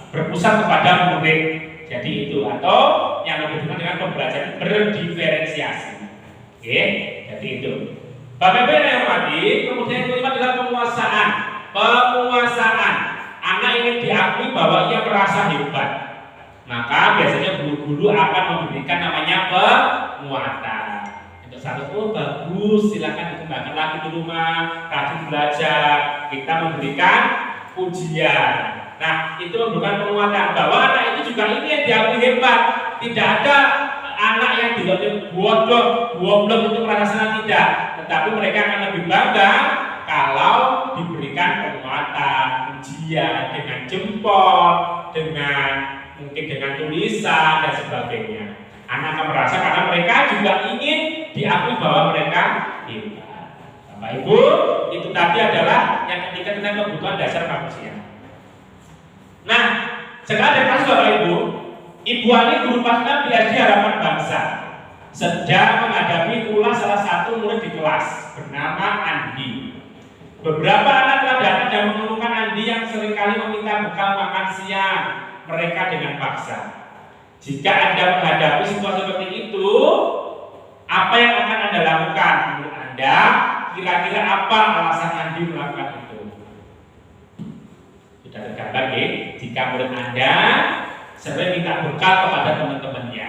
berpusat kepada murid. Jadi itu, atau yang lebih dikenal dengan pembelajaran berdiferensiasi. Oke, jadi itu. Bapak Ibu yang hormati, kemudian yang kelima adalah penguasaan. Penguasaan. Anak ingin diakui bahwa ia merasa hebat. Maka biasanya guru-guru akan memberikan namanya penguatan. Untuk satu, oh bagus, silakan dikembangkan lagi di rumah, rajin belajar. Kita memberikan ujian. Nah, itu memberikan penguatan bahwa anak itu juga ingin diakui hebat. Tidak ada anak yang dilatih bodoh, goblok itu merasa senang, tidak. Tetapi mereka akan lebih bangga kalau diberikan penguatan, ujian dengan jempol, dengan mungkin dengan tulisan dan sebagainya. Anak akan merasa karena mereka juga ingin diakui bahwa mereka hebat. Bapak Ibu, itu tadi adalah yang ketiga tentang kebutuhan dasar manusia. Nah, sekarang ada kasus Bapak Ibu, Ibu Ani guru pasukan PhD Harapan Bangsa sedang menghadapi ulah salah satu murid di kelas bernama Andi. Beberapa anak telah datang dan mengeluhkan Andi yang seringkali meminta bekal makan siang mereka dengan paksa. Jika Anda menghadapi situasi seperti itu, apa yang akan Anda lakukan? Menurut Anda, kira-kira apa alasan Andi melakukan itu? Sudah tergambar ya? Jika menurut Anda sering minta bekal kepada teman-temannya.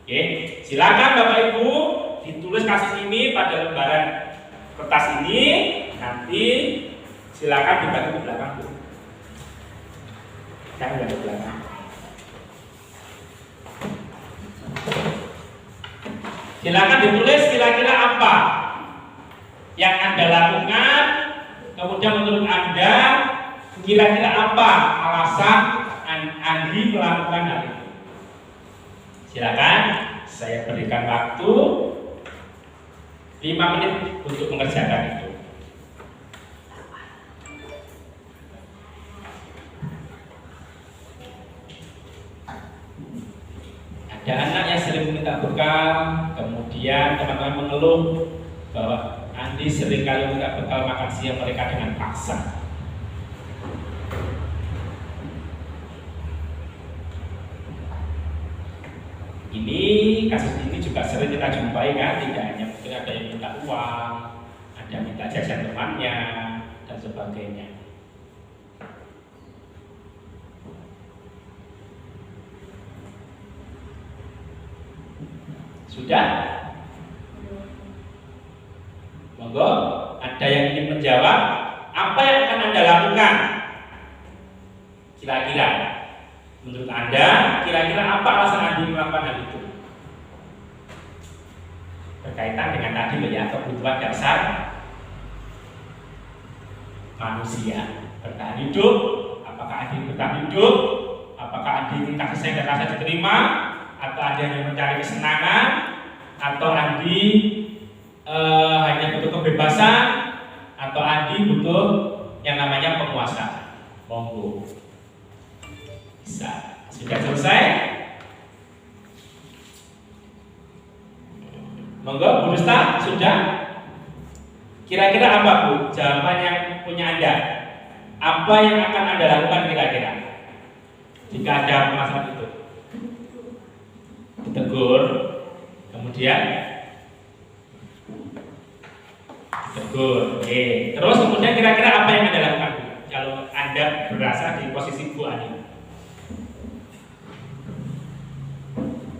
Oke, silakan Bapak Ibu ditulis kasus ini pada lembaran kertas ini, nanti silakan dibagi ke belakang Bu. Saya bagi ke belakang. Silakan ditulis kira-kira apa yang Anda lakukan, kemudian menurut Anda kira-kira apa alasan Andi melakukan hal itu. Silakan, saya berikan waktu 5 menit untuk mengerjakan itu. Ada anak yang sering meminta bekal, kemudian teman-teman mengeluh bahwa Andi sering kali minta bekal makan siang mereka dengan paksa. Ini kasus ini juga sering kita jumpai kan, tidak hanya mungkin ada yang minta uang, ada yang minta jajan temannya dan sebagainya. Sudah? Monggo, ada yang ingin menjawab? Apa yang akan Anda lakukan? Kira-kira menurut Anda, kira-kira apa alasan Anda melakukan hal itu? Berkaitan dengan tadi ya, kebutuhan dasar manusia, bertahan hidup. Apakah Anda bertahan hidup? Apakah Anda ingin kasih sayang dan rasa diterima? Atau Anda hanya mencari kesenangan? Atau Anda hanya butuh kebebasan? Atau Anda butuh yang namanya penguasaan? Monggo. Bisa. Sudah selesai? Monggo, Bu Dusta, sudah? Kira-kira apa Bu jawaban yang punya Anda? Apa yang akan Anda lakukan kira-kira jika ada masalah itu? Ditegur, kemudian ditegur. Oke. Terus kemudian kira-kira apa yang Anda lakukan Bu? Kalau Anda berasa di posisi Bu Ani.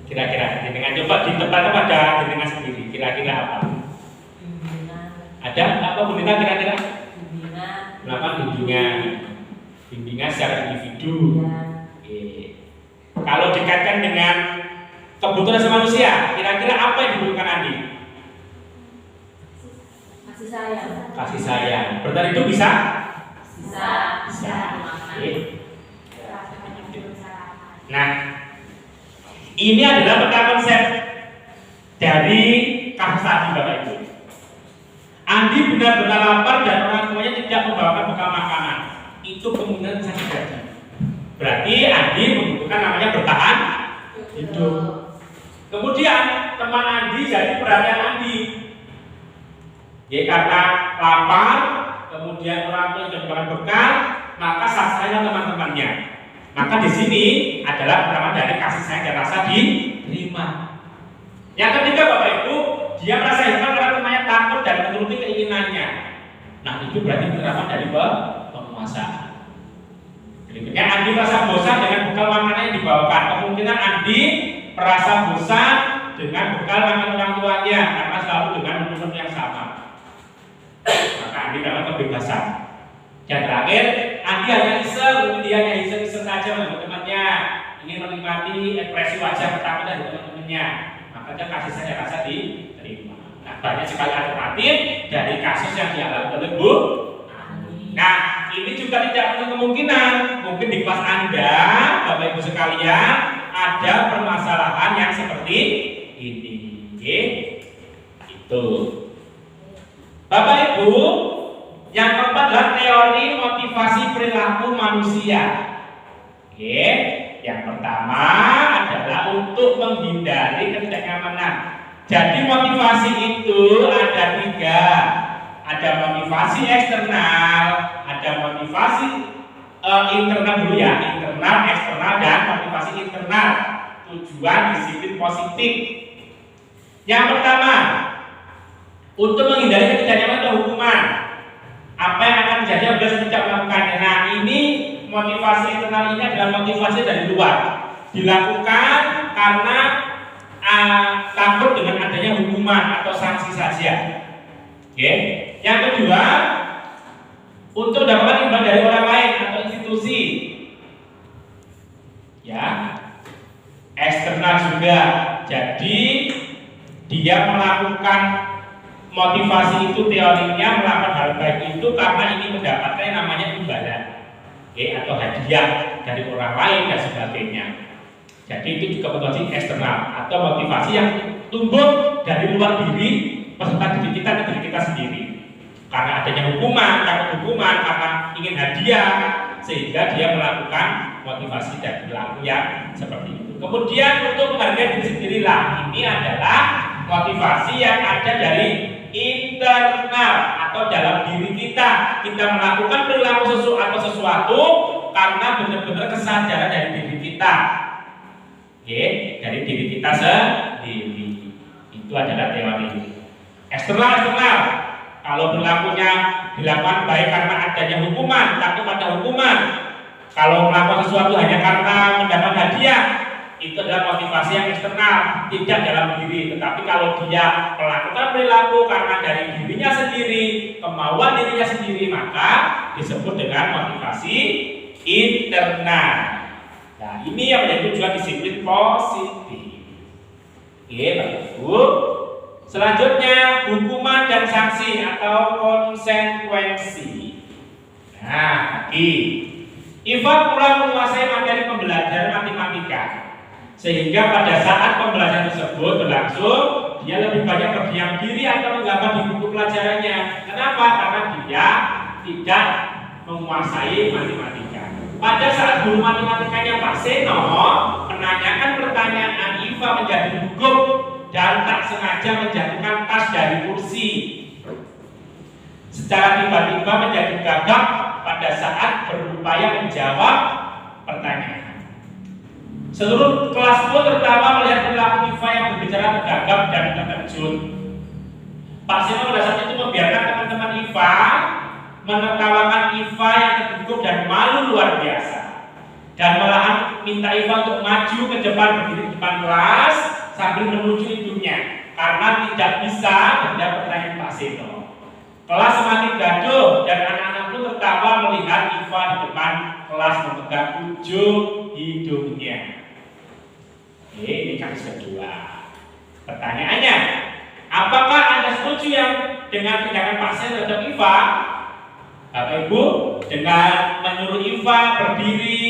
Kira-kira dengan coba ditebak pada dengan sendiri. Kira-kira apa? Bimbingan. Ada apa Bu Nita kira-kira? Bimbingan. Melakukan bimbingan secara individu. Ya. Oke. Kalau dikaitkan dengan kebutuhan dasar manusia, kira-kira apa yang dibutuhkan Andi? Kasih sayang. Kasih sayang. Bertahan hidup bisa? Bisa. Bisa. Oke. Bisa. Nah, ini adalah peta konsep dari kasus tadi Bapak Ibu. Andi benar-benar lapar dan orang tuanya tidak membawakan bekal makanan. Itu kemungkinan bisa terjadi. Berarti Andi membutuhkan namanya bertahan hidup. Kemudian teman Andi jadi perhatian Andi. Ya, karena lapar, kemudian orang tua sudah memberikan bekal, maka sasarannya teman-temannya. Maka di sini adalah pertama dari kasih sayang dan rasa diterima. Yang ketiga Bapak Ibu, dia merasa hebat karena temannya takut dan menuruti keinginannya. Nah, itu berarti penerapan dari penguasaan. Berikutnya, Andi merasa bosan dengan bekal makanan yang dibawakan. Kemungkinan Andi merasa bosan dengan bekal makanan orang tuanya karena selalu dengan menu yang sama. Maka Andi dapat kebebasan. Yang terakhir, Andi hanya iseng, dia hanya iseng-iseng saja dengan temannya, ingin menikmati ekspresi wajah ketakutan dari teman-temannya. Maka dia kasih sayang rasa diterima. Nah, banyak sekali alternatif dari kasus yang dialami oleh Bu. Nah, ini juga tidak menutup kemungkinan mungkin di kelas Anda, Bapak Ibu sekalian, ada permasalahan yang seperti ini. Oke? Itu. Bapak Ibu, yang keempat adalah teori motivasi perilaku manusia. Oke, yang pertama adalah untuk menghindari ketidaknyamanan. Jadi motivasi itu ada 3. Ada motivasi eksternal, ada motivasi internal dulu ya, internal, eksternal, dan motivasi internal. Tujuan disiplin positif. Yang pertama, untuk menghindari ketidaknyamanan atau hukuman. Apa yang akan terjadi apabila tidak melakukannya? Nah, ini motivasi internal ini adalah motivasi dari luar. Dilakukan karena takut dengan adanya hukuman atau sanksi saja. Oke. Yang kedua, untuk mendapatkan imbal dari orang lain atau institusi. Ya. Eksternal juga. Jadi dia melakukan motivasi itu teorinya melakukan hal baik itu karena ingin mendapatkan yang namanya imbalan, atau hadiah dari orang lain dan sebagainya. Jadi itu juga motivasi eksternal atau motivasi yang tumbuh dari luar diri peserta didik kita ke diri kita sendiri. Karena adanya hukuman, takut hukuman, karena ingin hadiah, sehingga dia melakukan motivasi dan perilaku yang seperti itu. Kemudian untuk menghargai diri sendirilah, ini adalah motivasi yang ada dari internal atau dalam diri kita. Kita melakukan perilaku sesuatu karena benar-benar kesadaran dari diri kita. Dari diri kita sendiri. Itu adalah teori. Eksternal. Kalau perilakunya dilakukan baik karena adanya hukuman, takut pada hukuman. Kalau melakukan sesuatu hanya karena mendapat hadiah, itu adalah motivasi yang eksternal, tidak dalam diri. Tetapi kalau dia melakukan perilaku karena dari dirinya sendiri, kemauan dirinya sendiri, maka disebut dengan motivasi internal. Nah, ini yang menjadi tujuan disiplin positif. Bapak Ibu. Selanjutnya, hukuman dan sanksi atau konsekuensi. Nah, Iva kurang menguasai materi pembelajaran matematika, sehingga pada saat pembelajaran tersebut berlangsung, dia lebih banyak berdiam diri atau menggambar di buku pelajarannya. Kenapa? Karena dia tidak menguasai matematika. Pada saat guru matematikanya Pak Seno menanyakan pertanyaan, Iva menjadi gugup dan tak sengaja menjatuhkan tas dari kursi. Secara tiba-tiba menjadi gagap pada saat berupaya menjawab pertanyaan. Seluruh kelas pun tertawa melihat perilaku Iva yang berbicara gagap dan terkejut. Pak Seno pada saat itu membiarkan teman-teman Iva menertawakan Iva yang tergugup dan malu luar biasa, dan malahan minta Iva untuk maju ke depan, berdiri di depan kelas sambil menuju hidungnya karena tidak bisa menjawab pertanyaan Pak Seno. Kelas semakin gaduh dan anak-anak pun tertawa melihat Iva di depan kelas memegang ujung hidungnya. Ini kasus kedua. Pertanyaannya, apakah Anda setuju yang dengan tindakan Pak Seno terhadap Iva? Bapak Ibu, dengan menyuruh Iva berdiri,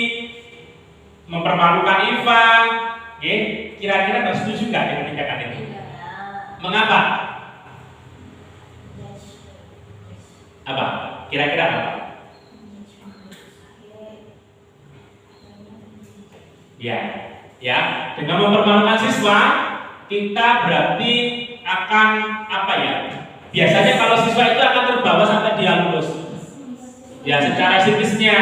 mempermalukan Iva, kira-kira Anda setuju nggak dengan tindakan itu? Mengapa? Apa? Kira-kira apa? Ya, dengan mempermalukan siswa, kita berarti akan biasanya kalau siswa itu akan terbawa sampai dia lulus. Ya secara psikisnya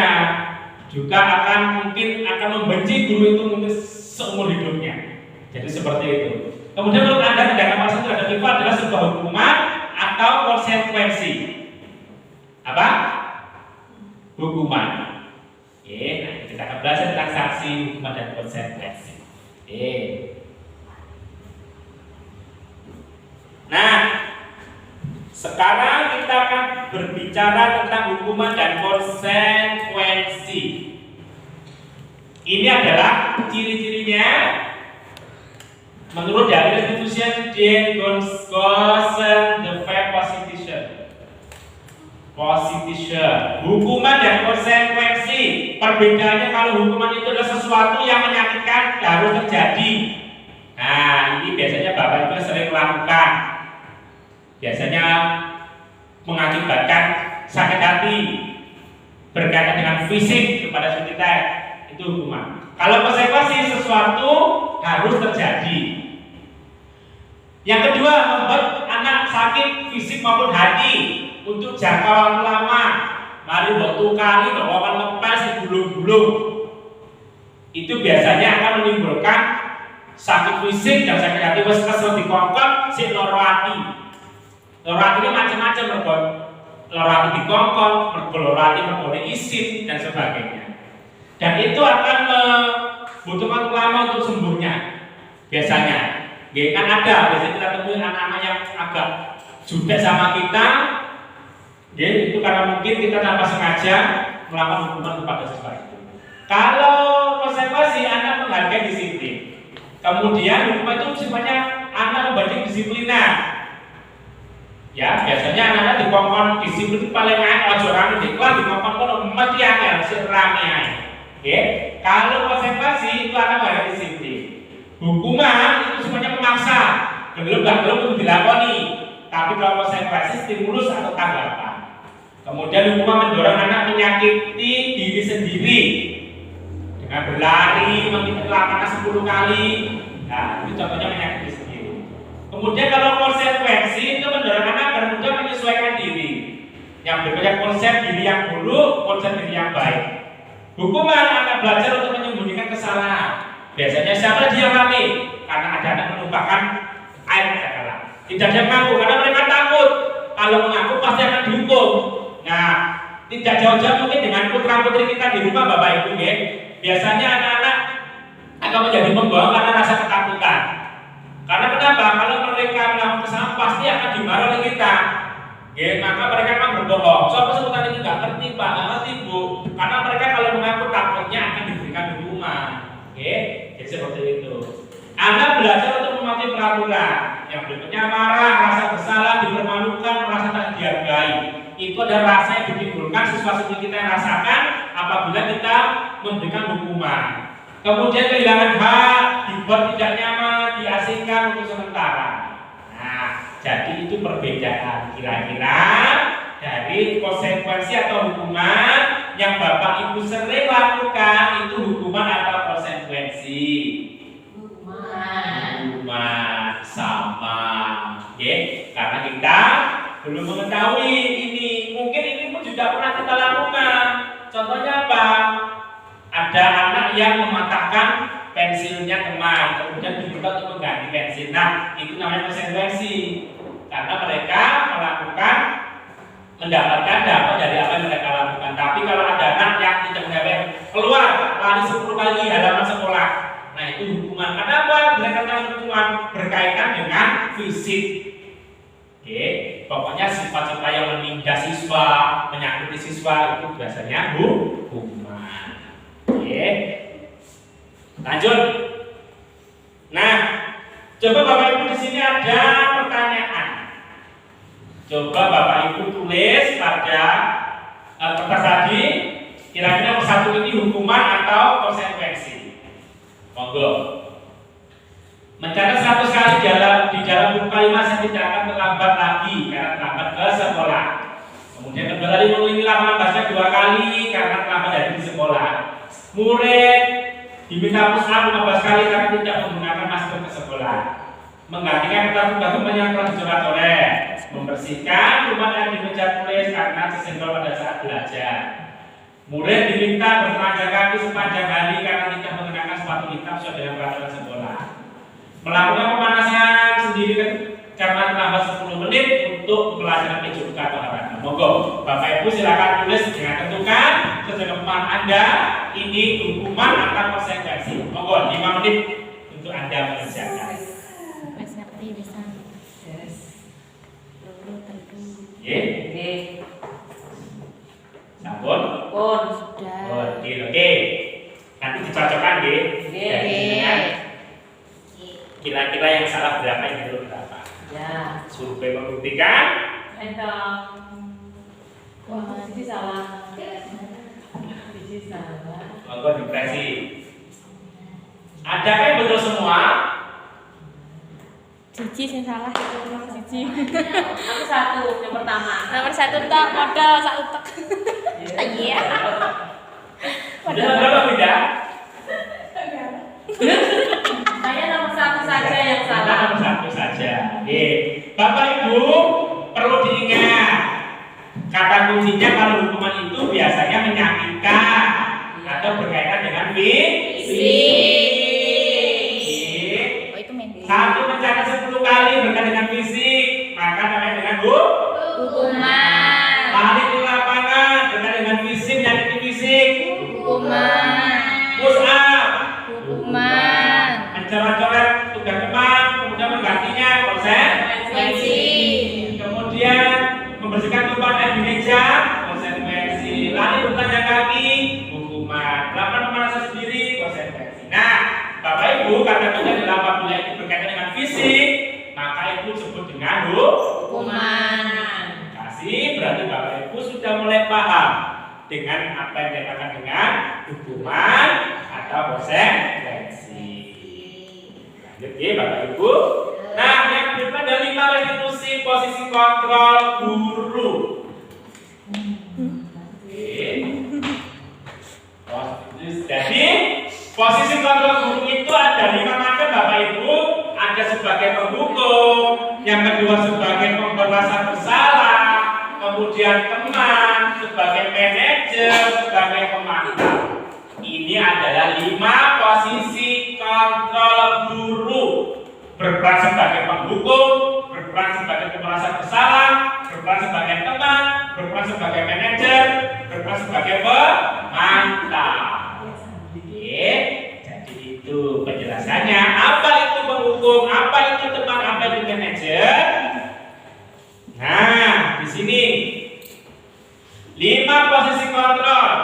juga mungkin akan membenci guru itu mungkin seumur hidupnya. Jadi seperti itu. Kemudian menurut Anda tindakan pasal terhadap IPA adalah sebuah hukuman atau konsekuensi? Apa? Hukuman. Oke, nah kita akan belajar tentang sanksi, hukuman dan konsekuensi. Oke. Nah, sekarang kita akan berbicara tentang hukuman dan konsekuensi. Ini adalah ciri-cirinya menurut dari institution de Gonskosen the fair position. Hukuman dan konsekuensi. Perbedaannya kalau hukuman itu adalah sesuatu yang menyakitkan harus terjadi. Nah, ini biasanya Bapak Ibu sering lakukan. Biasanya mengakibatkan sakit hati, berkaitan dengan fisik kepada kita, itu hukuman. Kalau konsekuensi sesuatu harus terjadi. Yang kedua, membuat anak sakit fisik maupun hati untuk jangka waktu lama. Mari waktu kali bawakan lepas gulung-gulung. Itu biasanya akan menimbulkan sakit fisik dan sakit hati. Wes kesel dikongkon, si loro ati. Loro ati ini macam-macam, mergo loro ati dikongkon, mergo loro ati mergo isin dan sebagainya. Dan itu akan membutuhkan lama untuk sembuhnya. Biasanya, kan ada. Biasanya kita temui anak-anak yang agak jutek sama kita. Itu karena mungkin kita tanpa sengaja melakukan hukuman kepada siswa itu. Kalau konsekuensi, anak menghargai disiplin. Kemudian hukuman itu sifatnya anak membantu disiplinan. Ya, biasanya anak-anak dikongkon disiplin paling ojo rame di kelas dikongkon kono mesti akeh sing rame ae. Oke. Kalau konsekuensi itu anak menghargai disiplin. Hukuman itu semuanya memaksa, gelem gak gelem untuk dilakoni. Tapi kalau konsekuensi stimulus atau tanggapan. Kemudian hukuman mendorong anak menyakiti diri sendiri dengan berlari, mengikuti lapangan 10 kali. Nah, itu contohnya menyakiti sendiri. Kemudian kalau konsekuensi itu mendorong anak agar mudah menyesuaikan diri. Yang berbeda konsep diri yang buruk, konsep diri yang baik. Hukuman anak belajar untuk menyembunyikan kesalahan. Biasanya siapa dia kami? Karena ada anak melupakan air kata-kata. Tidak ada mengaku karena mereka takut. Kalau mengaku pasti akan dihukum. Nah, tidak jauh-jauh mungkin dengan putra-putri kita di rumah Bapak Ibu ya. Biasanya anak-anak akan menjadi pembohong karena rasa ketakutan. Karena kenapa? Kalau mereka melakukan kesalahan pasti akan dimarah oleh kita. Ya, maka mereka akan berbohong. Soal sebutan ini nggak ngerti Pak, nggak ngerti Bu. Karena mereka kalau mengaku takutnya akan diberikan hukuman. Oke, jadi seperti itu. Anak belajar untuk mematuhi peraturan. Yang berikutnya marah, rasa bersalah, dipermalukan, merasa tak dihargai. Itu adalah rasa yang ditimbulkan siswa-siswi kita yang rasakan apabila kita memberikan hukuman. Kemudian kehilangan hak, dibuat tidak nyaman, diasingkan untuk sementara. Nah, jadi itu perbedaan kira-kira dari konsekuensi atau hukuman yang Bapak Ibu sering lakukan itu hukuman atau konsekuensi? Hukuman sama, karena kita belum mengetahui ini. Mungkin ini pun juga pernah kita lakukan. Contohnya apa? Ada anak yang mematahkan pensilnya teman, kemudian diminta untuk mengganti pensil. Nah, itu namanya konsekuensi. Karena mereka mendapatkan dampak dari apa yang mereka lakukan. Tapi kalau ada anak yang tidak mendapat, keluar lari 10 kali di halaman sekolah. Nah, itu hukuman. Kenapa? Mereka hukuman berkaitan dengan fisik. Pokoknya sifat-sifat yang menindas siswa, menyakiti siswa itu biasanya hukuman. Lanjut. Nah, coba Bapak Ibu di sini ada pertanyaan. Coba Bapak Ibu tulis pada kertas tadi, kira-kira satu ini hukuman atau konsekuensi. Monggo. Mencatat 100 kali di dalam buku kalimat saya tidak akan terlambat lagi karena terlambat ke sekolah. Kemudian kedua kali mengulangi lapangan baca 2 kali karena terlambat dari di sekolah. Murid diminta push up 15 kali karena tidak menggunakan masker ke sekolah. Menggantikan kertas tugas yang telah dicoret-coret. membersihkan rumah yang di meja tulis karena tersenggol pada saat belajar. Murid diminta bertelanjang kaki sepanjang hari karena tidak mengenakan sepatu hitam sesuai dengan peraturan sekolah. Melakukan pemanasan sendiri karena terlambat 10 menit untuk pelajaran PJUK atau olahraga. Monggo, Bapak Ibu silakan tulis dengan tentukan sesuai Anda ini hukuman atau konsekuensi. Monggo 5 menit untuk Anda mengerjakan. Wes ngerti bisa. Oke. Sampun. Sudah. Oke. Nanti dicocokkan nggih. Oke. Kira-kira yang salah berapa yang betul berapa? Ya. Survei membuktikan. Wah, ini salah. Ini salah. Monggo depresi. Adakah yang betul semua? Cici sing salah. Cici. Aku satu, yang pertama. Nomor 1 tok modal sak utek. Iya. Sudah berapa beda? Saya nomor 1 saja yang salah. Nomor 1 saja. Oke. Bapak Ibu perlu diingat kata kuncinya kalau hukuman itu biasanya menyakitkan atau berkaitan dengan fisik. Oh itu mental. 1 mencatat 10 kali berkaitan dengan fisik, maka namanya dengan Hukuman. lari di lapangan berkaitan dengan fisik, menyakiti fisik. Hukuman. Push up, Hukuman. mencoret-coret tugas teman, kemudian menggantinya Konsekuensi. kemudian membersihkan tumpahan air di meja, konsekuensi. Lari bertelanjang kaki, hukuman. Melakukan pemanasan sendiri, konsekuensi. Nah, Bapak Ibu, kata-kata dalam apabila itu berkaitan dengan fisik, maka itu disebut dengan Hukuman. kasih. Berarti Bapak Ibu sudah mulai paham dengan apa yang dikatakan dengan hukuman atau konsekuensi. Lanjut ya Bapak Ibu. Nah, yang berikutnya ada 5 restitusi posisi kontrol guru. Jadi posisi kontrol guru itu ada 5 macam Bapak Ibu. Ada sebagai penghukum, yang kedua sebagai pemberasa bersalah, kemudian teman, sebagai manajer, sebagai pemantau. Ini adalah 5 posisi kontrol guru. Berperan sebagai penghukum, berperan sebagai pemberasa bersalah, berperan sebagai teman, berperan sebagai manajer, berperan sebagai pemantau. Oke, jadi itu penjelasannya. Apa itu penghukum, apa itu teman, apa itu manajer? Nah, di sini 5 posisi kontrol.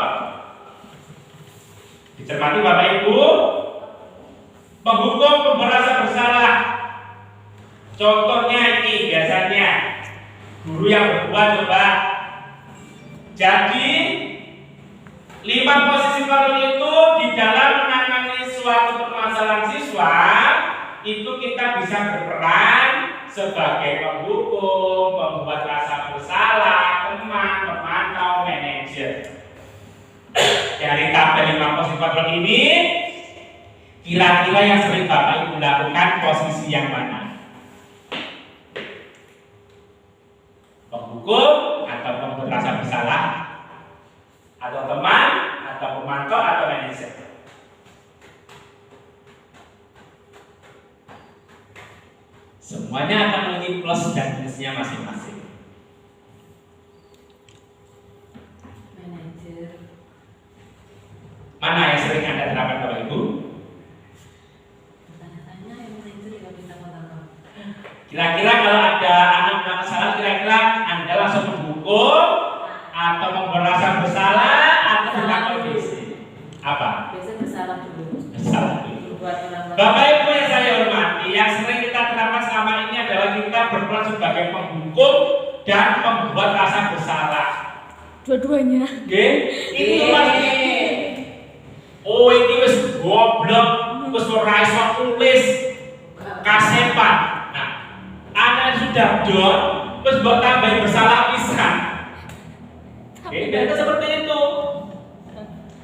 Dicermati Bapak Ibu. Penghukum, pemberasa bersalah. Contohnya ini biasanya guru yang berbuat coba. Jadi 5 posisi kontrol itu di dalam menangani suatu permasalahan siswa itu kita bisa berperan sebagai penghukum, pembuat rasa bersalah, teman, pemantau, manajer. Dari tabel 5 posisi kontrol ini, kira-kira yang sering Bapak Ibu lakukan posisi yang mana? Penghukum atau pembuat rasa bersalah? Atau teman, atau pemantau, atau manajer? Semuanya akan memiliki plus dan minusnya masing-masing. Manajer. Mana yang sering Anda terapkan Bapak Ibu? Tanya-tanya yang manajer juga bisa kotak. Kira-kira kalau ada anak-anak salah, kira-kira Anda langsung menghukum atau memberasa bersalah atau tentang kondisi? Apa? Biasanya bersalah dulu. Bersalah dulu. Buat orang Bapak Ibu yang saya hormati, yang sering kita terapkan selama ini adalah kita berperan sebagai penghukum dan membuat rasa bersalah. Dua-duanya. Oke? Itu pasti. Oh, ini wis goblok, wis ora iso tulis kasepan. Nah, anak sudah don, wis mbok tambahi bersalah pisan. Oke, biasa seperti itu.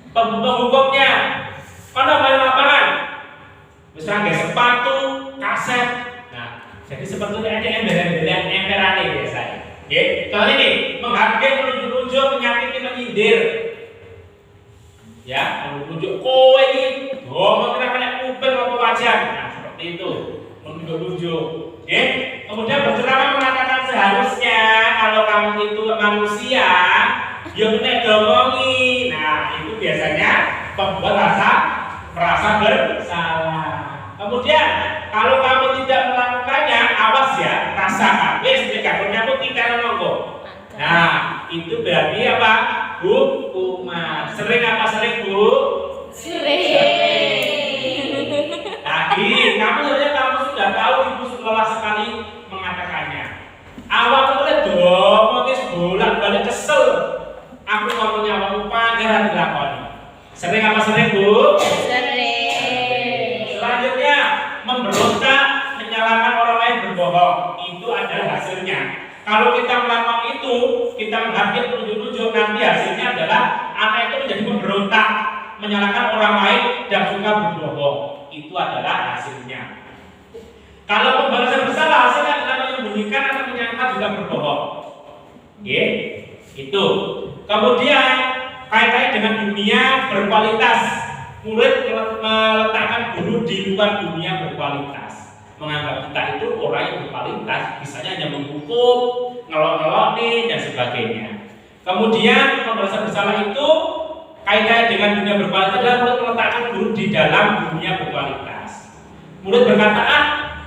Penghukumnya, mana main lapangan? Misalnya sepatu, kaset. Nah, Jadi seperti ada emberan biasanya. Ya, contohnya nih, menghargai, menunjuk-nunjuk, menyakiti, menyindir. Ya, menunjuk kowe ini, kira kena kuping apa wajan. Nah, seperti itu, menunjuk-nunjuk. Ya, kemudian berceramah mengatakan seharusnya kalau kamu itu manusia, ya kena domongi. Nah, itu biasanya membuat merasa bersalah. Kemudian kalau kamu tidak melakukannya, awas ya, rasakan. Wes dikakutnya pun tidak nonggo. Nah, itu berarti apa? Hukuman. Sering apa sering, Bu? Sering. Tadi kamu sudah tahu, Ibu sudah lelah sekali mengatakannya. Awak mulai domongis bolak-balik kesel. Aku ngomongnya awakmu panggilan dilakoni. Sering apa sering, Bu? Sering. Selanjutnya, memberontak, menyalahkan orang lain berbohong. Itu adalah hasilnya. Kalau kita melakukan itu, kita menghargai menunjuk-nunjuk, nanti hasilnya adalah anak itu menjadi memberontak, menyalahkan orang lain dan juga berbohong. Itu adalah hasilnya. Kalau pembalasan bersalah, hasilnya adalah menyembunyikan atau menyangka juga berbohong. Oke, itu. Kemudian kaitannya dengan dunia berkualitas. Murid meletakkan guru di luar dunia berkualitas. Menganggap kita itu orang yang berkualitas, misalnya hanya menghukum, ngelok-ngelok dan sebagainya. Kemudian pembalasan bersalah itu kaitannya dengan dunia berkualitas adalah murid meletakkan guru di dalam dunia berkualitas. Murid berkata,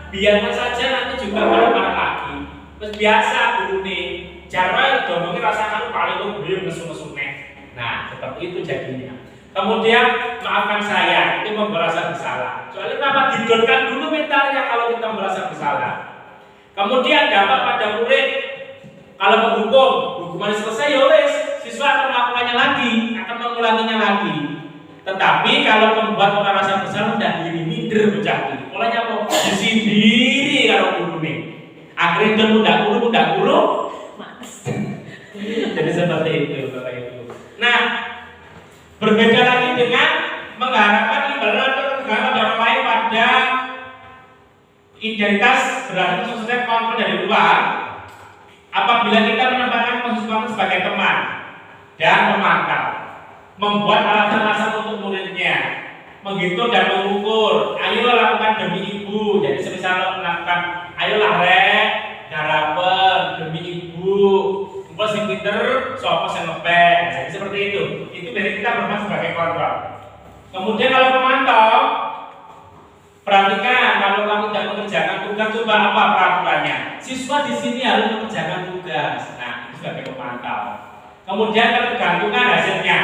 biarkan saja nanti juga marah-marah lagi. Terus biasa guru nih, cara domongin rasakan paling gue ngesu-ngesu nek. Nah, seperti itu jadinya. Kemudian maafkan saya, itu pembalasan bersalah. Soalnya kenapa didonkan dulu mentalnya kalau kita merasa bersalah. Kemudian dampak pada murid, kalau menghukum, hukuman selesai ya wes, siswa akan melakukannya lagi, akan mengulanginya lagi. Tetapi kalau membuat orang rasa bersalah, tidak diri minder berjati. Olehnya mau disindiri kalau guru nih. Akhirnya mudah guru, jadi seperti itu, Bapak Ibu. Nah, berbeda lagi dengan mengharapkan ibadah atau negara orang lain pada identitas berarti khususnya konflik dari luar. Apabila kita menempatkan posisi sebagai teman dan pemantau, membuat alasan-alasan untuk muridnya, menghitung dan mengukur. Ayo lakukan demi ibu. Jadi semisal melakukan, ayolah rek, garapen demi ibu. Plus yang pinter, soal yang ngepek. Jadi seperti itu. Itu dari kita bermain sebagai kontrol. Kemudian kalau pemantau, perhatikan kalau kamu tidak mengerjakan tugas, coba apa peraturannya. Siswa di sini harus mengerjakan tugas. Nah, itu sebagai pemantau. Kemudian ketergantungan hasilnya.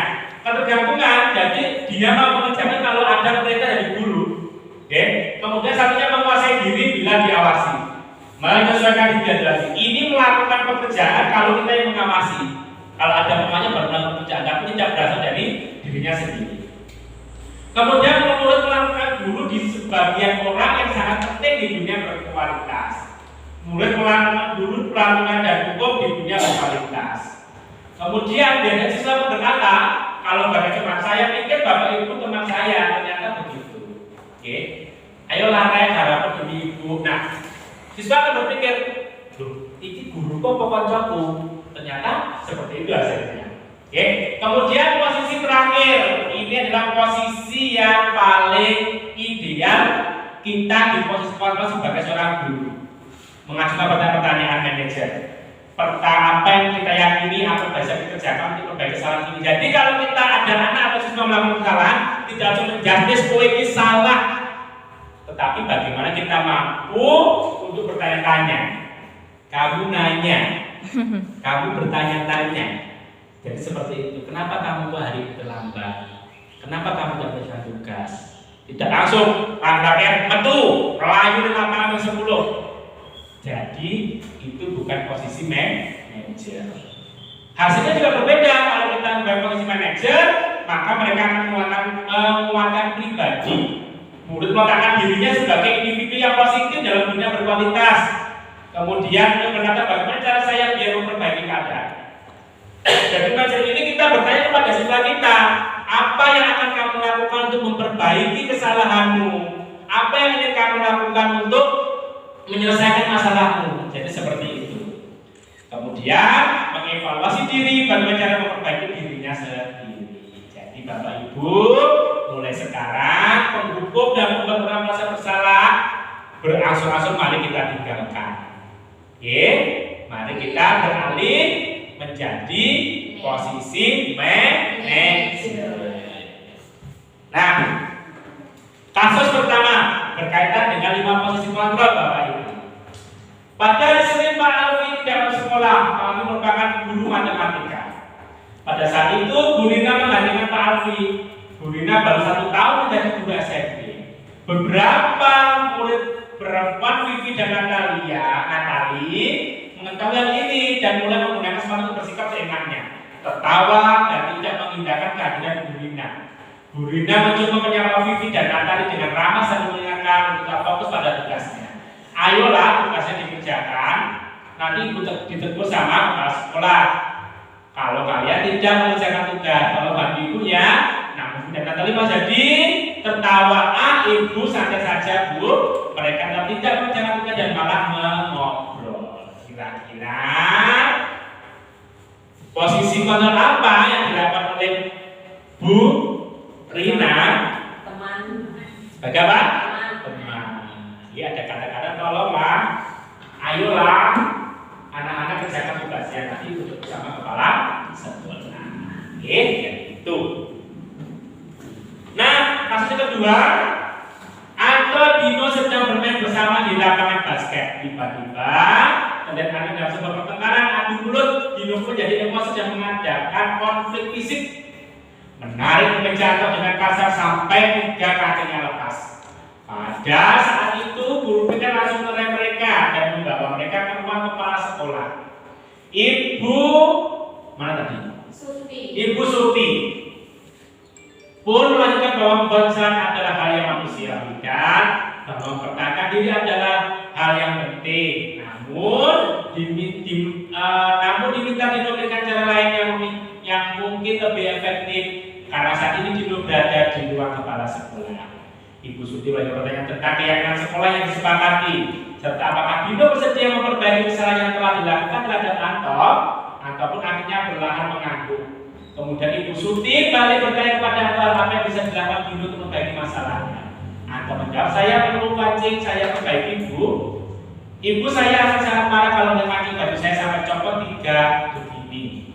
Ketergantungan, jadi dia mau mengerjakan kalau ada perintah dari guru. Oke. Kemudian satunya menguasai diri bila diawasi. Menyesuaikan diri. Ini melakukan pekerjaan kalau kita yang mengawasi. Kalau ada pemainnya baru melakukan pekerjaan, tapi tidak berasal dari dirinya sendiri. Kemudian murid melakukan guru di sebagian orang yang sangat penting di dunia berkualitas. Murid melakukan guru pelanggan dan hukum di dunia berkualitas. Kemudian biasanya siswa berkata, kalau bagi teman saya pikir bapak ibu teman saya, ternyata begitu. Oke, ayolah rek harapan demi ibu. Nah, siswa akan berpikir, loh, ini guru kok kancaku. Ternyata seperti itu hasilnya. Oke. Kemudian posisi terakhir, ini adalah posisi yang paling ideal kita di posisi sebagai seorang guru. Mengajukan pertanyaan manajer. Apa yang kita yakini apa bisa dikerjakan untuk perbaiki kesalahan ini. Jadi kalau kita ada anak atau siswa melakukan kesalahan, tidak cuma menjudge kowe ini salah, tetapi bagaimana kita mampu untuk bertanya-tanya. Kamu nanya, kamu bertanya-tanya. Jadi seperti itu. Kenapa kamu kok hari ini terlambat? Kenapa kamu tidak bisa tugas? Tidak langsung rakyat metu, melayu di lapangan 10. Jadi itu bukan posisi manajer. Hasilnya juga berbeda. Kalau kita bukan posisi manajer, maka mereka akan menguatkan pribadi. Murid meletakkan dirinya sebagai individu yang positif dalam dunia berkualitas. Kemudian dia berkata, bagaimana cara saya biar memperbaiki keadaan. Jadi macam ini kita bertanya kepada siswa kita, apa yang akan kamu lakukan untuk memperbaiki kesalahanmu? Apa yang ingin kamu lakukan untuk menyelesaikan masalahmu. Jadi seperti itu. Kemudian mengevaluasi diri, bagaimana cara memperbaiki dirinya sendiri. Jadi Bapak Ibu, mulai sekarang penghukum dan pembuat orang merasa bersalah berangsur-angsur mari kita tinggalkan. Oke, mari kita beralih menjadi posisi manajer. Nah, kasus pertama berkaitan dengan 5 posisi kontrol Bapak Ibu. Pada hari Senin Pak Alfi tidak masuk sekolah, Pak Alfi merupakan guru matematika. Pada saat itu Bu Rina menggantikan Pak Alfi. Bu Rina baru 1 tahun menjadi guru SMP. Beberapa murid perempuan Vivi dan Natali mengetahui hal ini dan mulai menggunakan semangat untuk bersikap seenaknya, tertawa dan tidak mengindahkan kehadiran Bu Rina. Bu Rina mencoba menyapa Vivi dan Natali dengan ramah sambil mengingatkan untuk tetap fokus pada tugasnya. Ayolah, tugasnya dikerjakan. Nanti ibu ditegur sama kepala sekolah. Kalau kalian tidak mengerjakan tugas, kalau bantu ibu ya. Nah, Vivi dan Natali mau jadi tertawa. Ibu santai saja Bu. Mereka tidak mengerjakan tugas dan malah mengobrol. Kira-kira posisi kontrol apa yang dilakukan oleh Bu Rina? Teman. Sebagai apa? Teman. Ini ada kata-kata tolonglah, ayolah, anak-anak kerjakan tugasnya nanti duduk bersama kepala sekolah. Oke, itu. Nah, kasus kedua, Anto Dino sedang bermain bersama di lapangan basket. Tiba-tiba terlihat ada dalam sebuah pertengkaran adu mulut. Dino pun jadi emosi dan mengadakan konflik fisik, menarik kemeja Anto dengan kasar sampai 3 kakinya lepas. Pada saat itu guru PK langsung merem mereka dan membawa mereka ke rumah kepala sekolah. Ibu mana tadi? Suti. Ibu Suti pun melanjutkan bahwa pembahasan adalah hal yang manusiawi dan bahwa mempertahankan diri adalah hal yang penting. Namun diminta diberikan cara lain yang mungkin lebih efektif karena saat ini Dino berada di luar kepala sekolah. Ibu Suti banyak bertanya tentang keyakinan sekolah yang disepakati serta apakah Dino bersedia memperbaiki kesalahan yang telah dilakukan terhadap Anto pun akhirnya berlahan mengangguk. Kemudian Ibu Suti balik bertanya kepada Anto apa yang bisa dilakukan Dino untuk memperbaiki masalahnya. Anto menjawab, saya perlu pancing, saya perbaiki Bu. Ibu, saya akan sangat marah kalau memakai baju saya sampai copot 3 begini.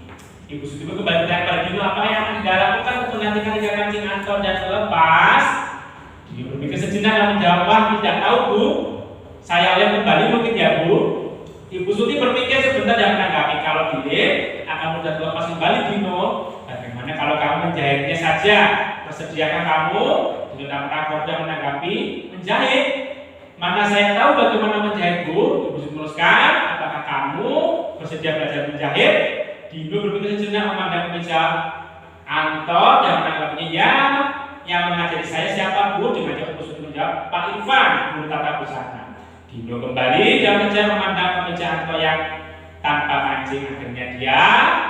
Ibu Suti kembali bertanya kepada Dino apa yang akan dilakukan untuk menggantikan 3 kancing Anto dan terlepas. Dia berpikir sejenak dan menjawab, wah tidak tahu Bu, saya lihat kembali mungkin ya Bu. Ibu Suti berpikir sebentar dan menanggapi, kalau dia akan mudah terlepas kembali Dino. Bagaimana kalau kamu menjahitnya saja? Persediakan kamu? Dino tak pernah menanggapi, menjahit. Mana saya tahu bagaimana menjahit Bu. Ibu Suti meneruskan, apakah kamu bersedia belajar menjahit? Dino berpikir sejenak memandang meja Anto dan menanggapinya, ya. Yang mengajari saya siapa Bu? Dengan Ibu Suti menjawab, Pak Irfan, guru tata busana. Dino kembali dan meja memandang meja Anto yang tanpa kancing. Akhirnya dia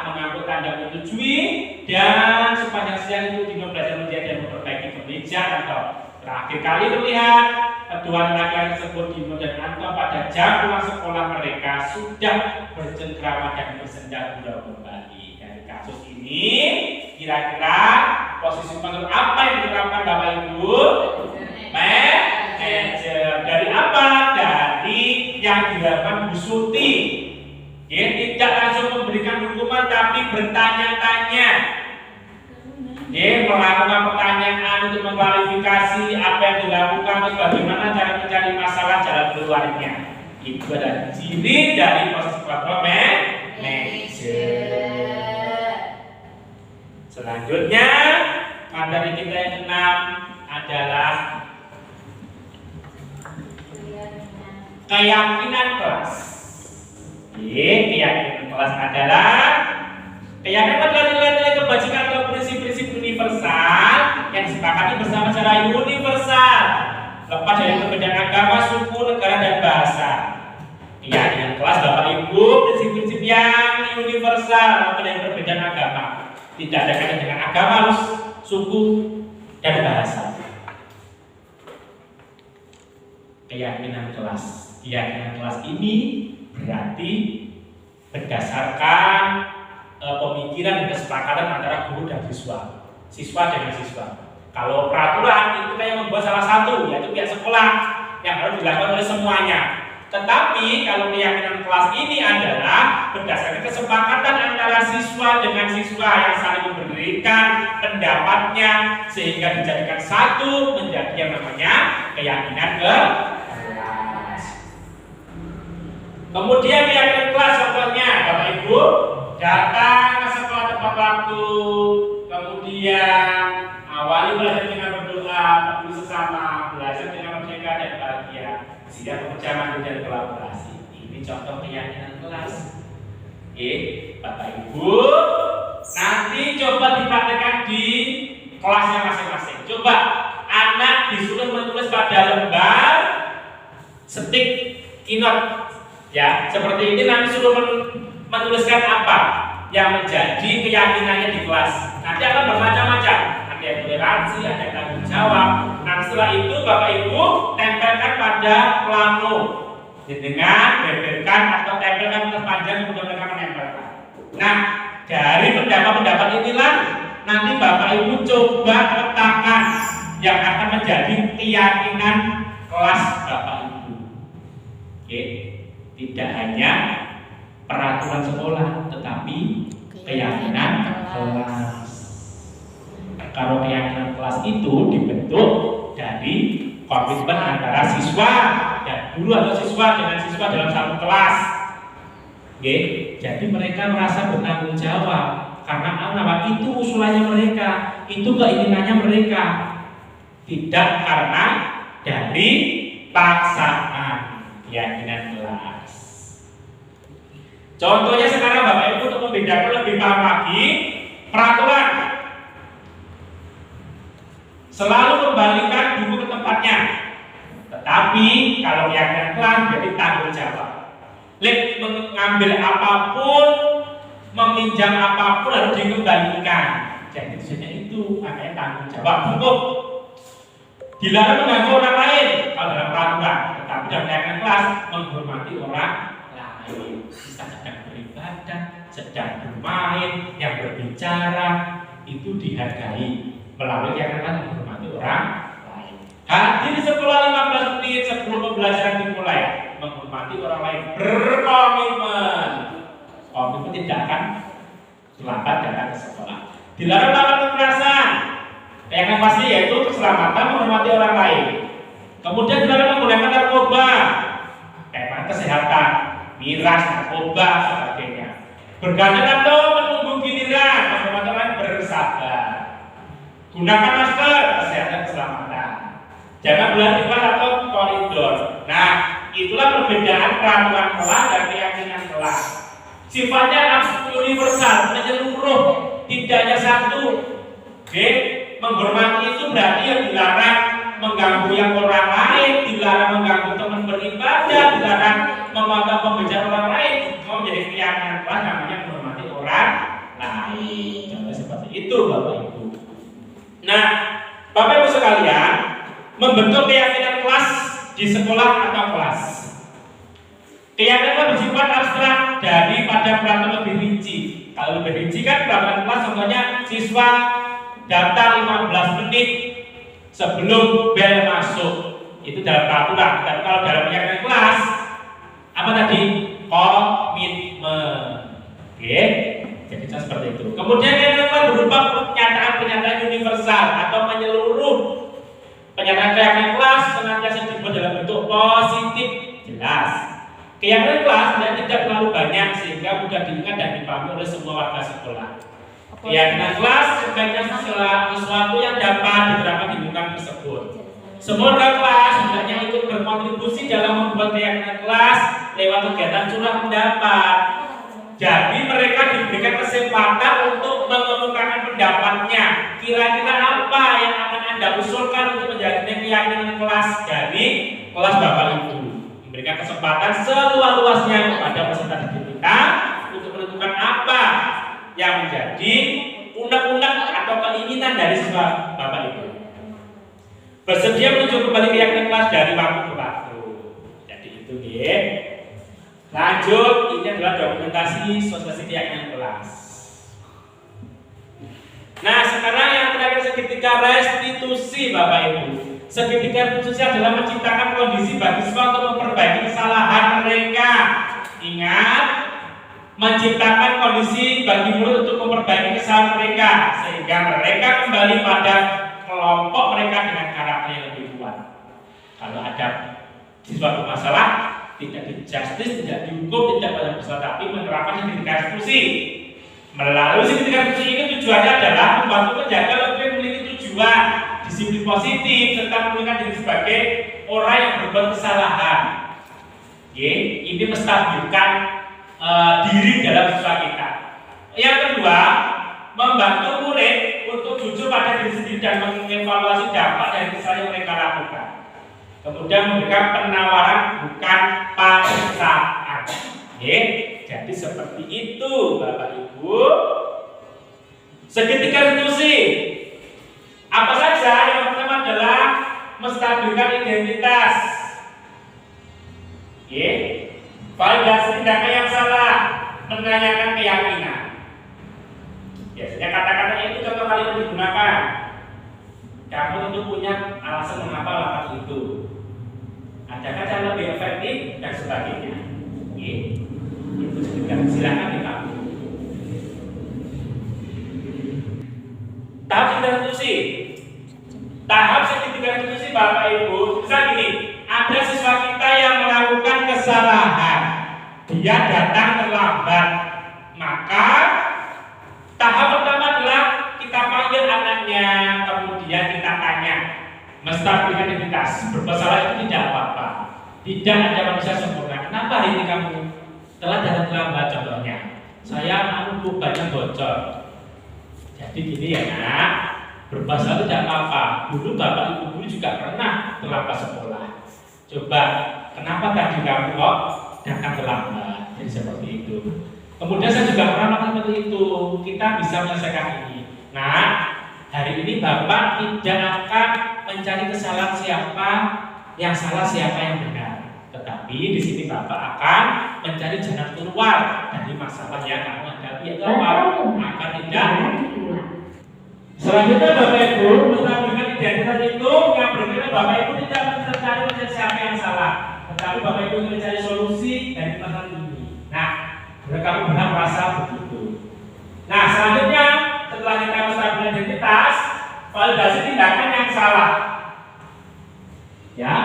mengaku tanda menyetujui dan sepanjang siang itu Dino belajar menjahit dan memperbaiki kemeja Anto. Terakhir kali terlihat kedua laki-laki tersebut Dino dan Anto pada jam pulang sekolah mereka sudah bercengkrama dan bersenda gurau kembali. Dari kasus ini kira-kira posisi kontrol apa yang diterapkan Bapak Ibu? Manajer. Dari apa? Dari yang dilakukan Bu Suti. Ya, tidak langsung memberikan hukuman tapi bertanya-tanya. Ya, melakukan pertanyaan untuk mengklarifikasi apa yang dilakukan dan bagaimana cara mencari masalah jalan keluarnya. Itu adalah ciri dari posisi kontrol manajer. Selanjutnya, materi kita yang keenam adalah keyakinan kelas. Keyakinan kelas adalah keyakinan adalah nilai-nilai kebajikan atau prinsip-prinsip universal yang disepakati bersama secara universal, lepas dari perbedaan agama, suku, negara, dan bahasa. Keyakinan kelas Bapak Ibu, prinsip-prinsip yang universal, lepas dari perbedaan agama. Tidak ada kaitan dengan agama, suku, dan bahasa. Keyakinan kelas. Keyakinan kelas ini berarti berdasarkan pemikiran dan kesepakatan antara guru dan siswa, siswa dengan siswa. Kalau peraturan itu kayak membuat salah satu, yaitu pihak sekolah yang harus dilakukan oleh semuanya. Tetapi kalau keyakinan kelas ini adalah berdasarkan kesepakatan antara siswa dengan siswa yang saling memberikan pendapatnya sehingga dijadikan satu menjadi yang namanya keyakinan kelas. Kemudian keyakinan kelas contohnya Bapak Ibu datang ke sekolah tepat waktu, kemudian awali belajar dengan berdoa, peduli sesama, belajar dengan merdeka dan bahagia, siap bekerja mandiri dan kolaborasi. Ini contoh keyakinan kelas. Oke, Bapak Ibu, nanti coba dipraktekkan di kelasnya masing-masing. Coba anak disuruh menulis pada lembar stick keynote, ya seperti ini. Nanti suruh menuliskan apa yang menjadi keyakinannya di kelas. Nanti akan bermacam-macam. Ada yang toleransi, ada yang tanggung jawab. Nah setelah itu Bapak Ibu tempelkan pada plano dengan beberkan atau tempelkan terpanjang untuk mereka menempelkan. Nah dari pendapat-pendapat inilah nanti Bapak Ibu coba letakkan yang akan menjadi keyakinan kelas Bapak Ibu. Oke, tidak hanya peraturan sekolah, tetapi keyakinan kelas. Kalau keyakinan kelas itu dibentuk dari komitmen antara siswa dan guru atau siswa dengan siswa dalam satu kelas. Oke, jadi mereka merasa bertanggung jawab karena apa? Itu usulannya mereka, itu keinginannya mereka, tidak karena dari paksaan. Keyakinan kelas. Contohnya sekarang Bapak Ibu untuk membedakan lebih paham lagi, peraturan selalu kembalikan buku ke tempatnya. Tetapi kalau keyakinan kelas jadi tanggung jawab. Mengambil apapun, meminjam apapun harus dikembalikan. Jadi tujuannya itu makanya tanggung jawab. Hukum dilarang mengganggu orang lain kalau dalam peraturan, tetapi dalam keyakinan kelas menghormati orang lain. Kita sedang beribadah, sedang bermain, yang berbicara itu dihargai melalui keyakinan menghormati orang lain. Hadir di sekolah 15 menit sebelum pembelajaran dimulai, menghormati orang lain, berkomitmen. Komitmen tidak akan terlambat datang ke sekolah. Dilarang melakukan kekerasan. Yang pasti yaitu keselamatan, menghormati orang lain. Kemudian dilarang menggunakan narkoba, kayak kesehatan, miras, narkoba, sebagainya. Bergantian atau menunggu giliran, menghormati orang lain, bersabar. Gunakan masker, kesehatan, keselamatan. Jangan berlari di kelas atau koridor. Nah, itulah perbedaan peraturan kelas dan keyakinan kelas. Sifatnya universal, menyeluruh, tidak hanya satu. Oke, menghormati itu berarti yang dilarang mengganggu yang orang lain, dilarang mengganggu teman beribadah, dilarang memotong pembicaraan orang lain. Mau menjadi keyakinan kelas namanya menghormati orang lain. Contoh seperti itu, Bapak Ibu. Nah, Bapak Ibu sekalian, membentuk keyakinan kelas di sekolah atau kelas. Keyakinan bersifat abstrak daripada peraturan lebih rinci. Kalau lebih rinci kan peraturan kelas contohnya siswa daftar 15 menit sebelum bel masuk. Itu dalam peraturan. Dan kalau dalam keyakinan kelas apa tadi? Komitmen. Oke. Jadi seperti itu. Kemudian yang kedua berupa pernyataan-pernyataan universal atau menyeluruh. Pernyataan keyakinan kelas senantiasa dibuat dalam bentuk positif, jelas. Keyakinan kelas tidak terlalu banyak sehingga mudah diingat dan dipahami oleh semua warga sekolah. Keyakinan kelas sebaiknya sesuatu yang dapat diterapkan di lingkungan tersebut. Semua warga kelas hendaknya ikut berkontribusi dalam membuat keyakinan kelas lewat kegiatan curah pendapat. Jadi mereka diberikan kesempatan untuk mengemukakan pendapatnya. Kira-kira apa yang akan Anda usulkan untuk menjadi keyakinan kelas dari kelas Bapak Ibu? Memberikan kesempatan seluas-luasnya kepada peserta didik kita untuk menentukan apa yang menjadi undang-undang atau keinginan dari siswa Bapak Ibu. Bersedia menuju kembali keyakinan kelas dari waktu ke waktu. Jadi itu Oke. Lanjut, ini adalah dokumentasi sosialisasi keyakinan kelas. Nah, sekarang yang terakhir segitiga restitusi, Bapak Ibu. Segitiga restitusi adalah menciptakan kondisi bagi siswa untuk memperbaiki kesalahan mereka. Ingat, menciptakan kondisi bagi murid untuk memperbaiki kesalahan mereka sehingga mereka kembali pada kelompok mereka dengan karakter yang lebih kuat. Kalau ada siswa bermasalah, tidak di-justice, tidak dihukum, tidak banyak bersalah, tapi menerapkan segitiga restitusi. Melalui segitiga restitusi ini tujuannya adalah membantu menjaga lebih memiliki tujuan, disiplin positif, serta memulihkan diri sebagai orang yang berbuat kesalahan. Oke, ini menstabilkan diri dalam siswa kita. Yang kedua, membantu murid untuk jujur pada diri sendiri dan mengevaluasi dampak dari kesalahan yang mereka lakukan. Kemudian memberikan penawaran bukan paksaan. Oke, jadi seperti itu, Bapak Ibu. Segitiga restitusi. Apa saja? Yang pertama adalah menstabilkan identitas. Oke. Validasi tindakan yang salah, menanyakan keyakinan. Biasanya kata-katanya itu contoh kali yang digunakan. Kamu tentu punya alasan mengapa lakukan itu. Adakah cara lebih efektif dan sebagainya. Oke. Itu silakan dikamu. Tahap segitiga restitusi. Tahap segitiga restitusi, Bapak Ibu, bisa gini. Ada siswa kita yang melakukan kesalahan, dia datang terlambat, maka tahap pertama adalah kita panggil anaknya, kemudian kita tanya, menstabilkan identitas. Bersalah itu tidak apa-apa, tidak ada manusia sempurna. Kenapa hari ini kamu telah datang terlambat? Contohnya, saya banyak bocor. Jadi gini ya nak, bersalah tidak apa-apa. Dulu bapak ibu guru juga pernah terlambat sekolah. Coba, kenapa tadi kamu kok datang terlambat? Jadi seperti itu. Kemudian saya juga pernah melakukan seperti itu. Kita bisa menyelesaikan ini. Nah, hari ini Bapak tidak akan mencari kesalahan siapa yang salah, siapa yang benar. Tetapi di sini Bapak akan mencari jalan keluar dari masalah yang kamu hadapi. Itu apa? Akan tidak. Selanjutnya Bapak Ibu, menstabilkan identitas itu yang berbeda. Bapak Ibu tidak mencari siapa yang salah, tetapi Bapak Ibu mencari solusi dari masalah ini. Nah, kamu benar merasa begitu. Nah, selanjutnya setelah kita menstabilkan identitas, validasi tindakan yang salah. Ya,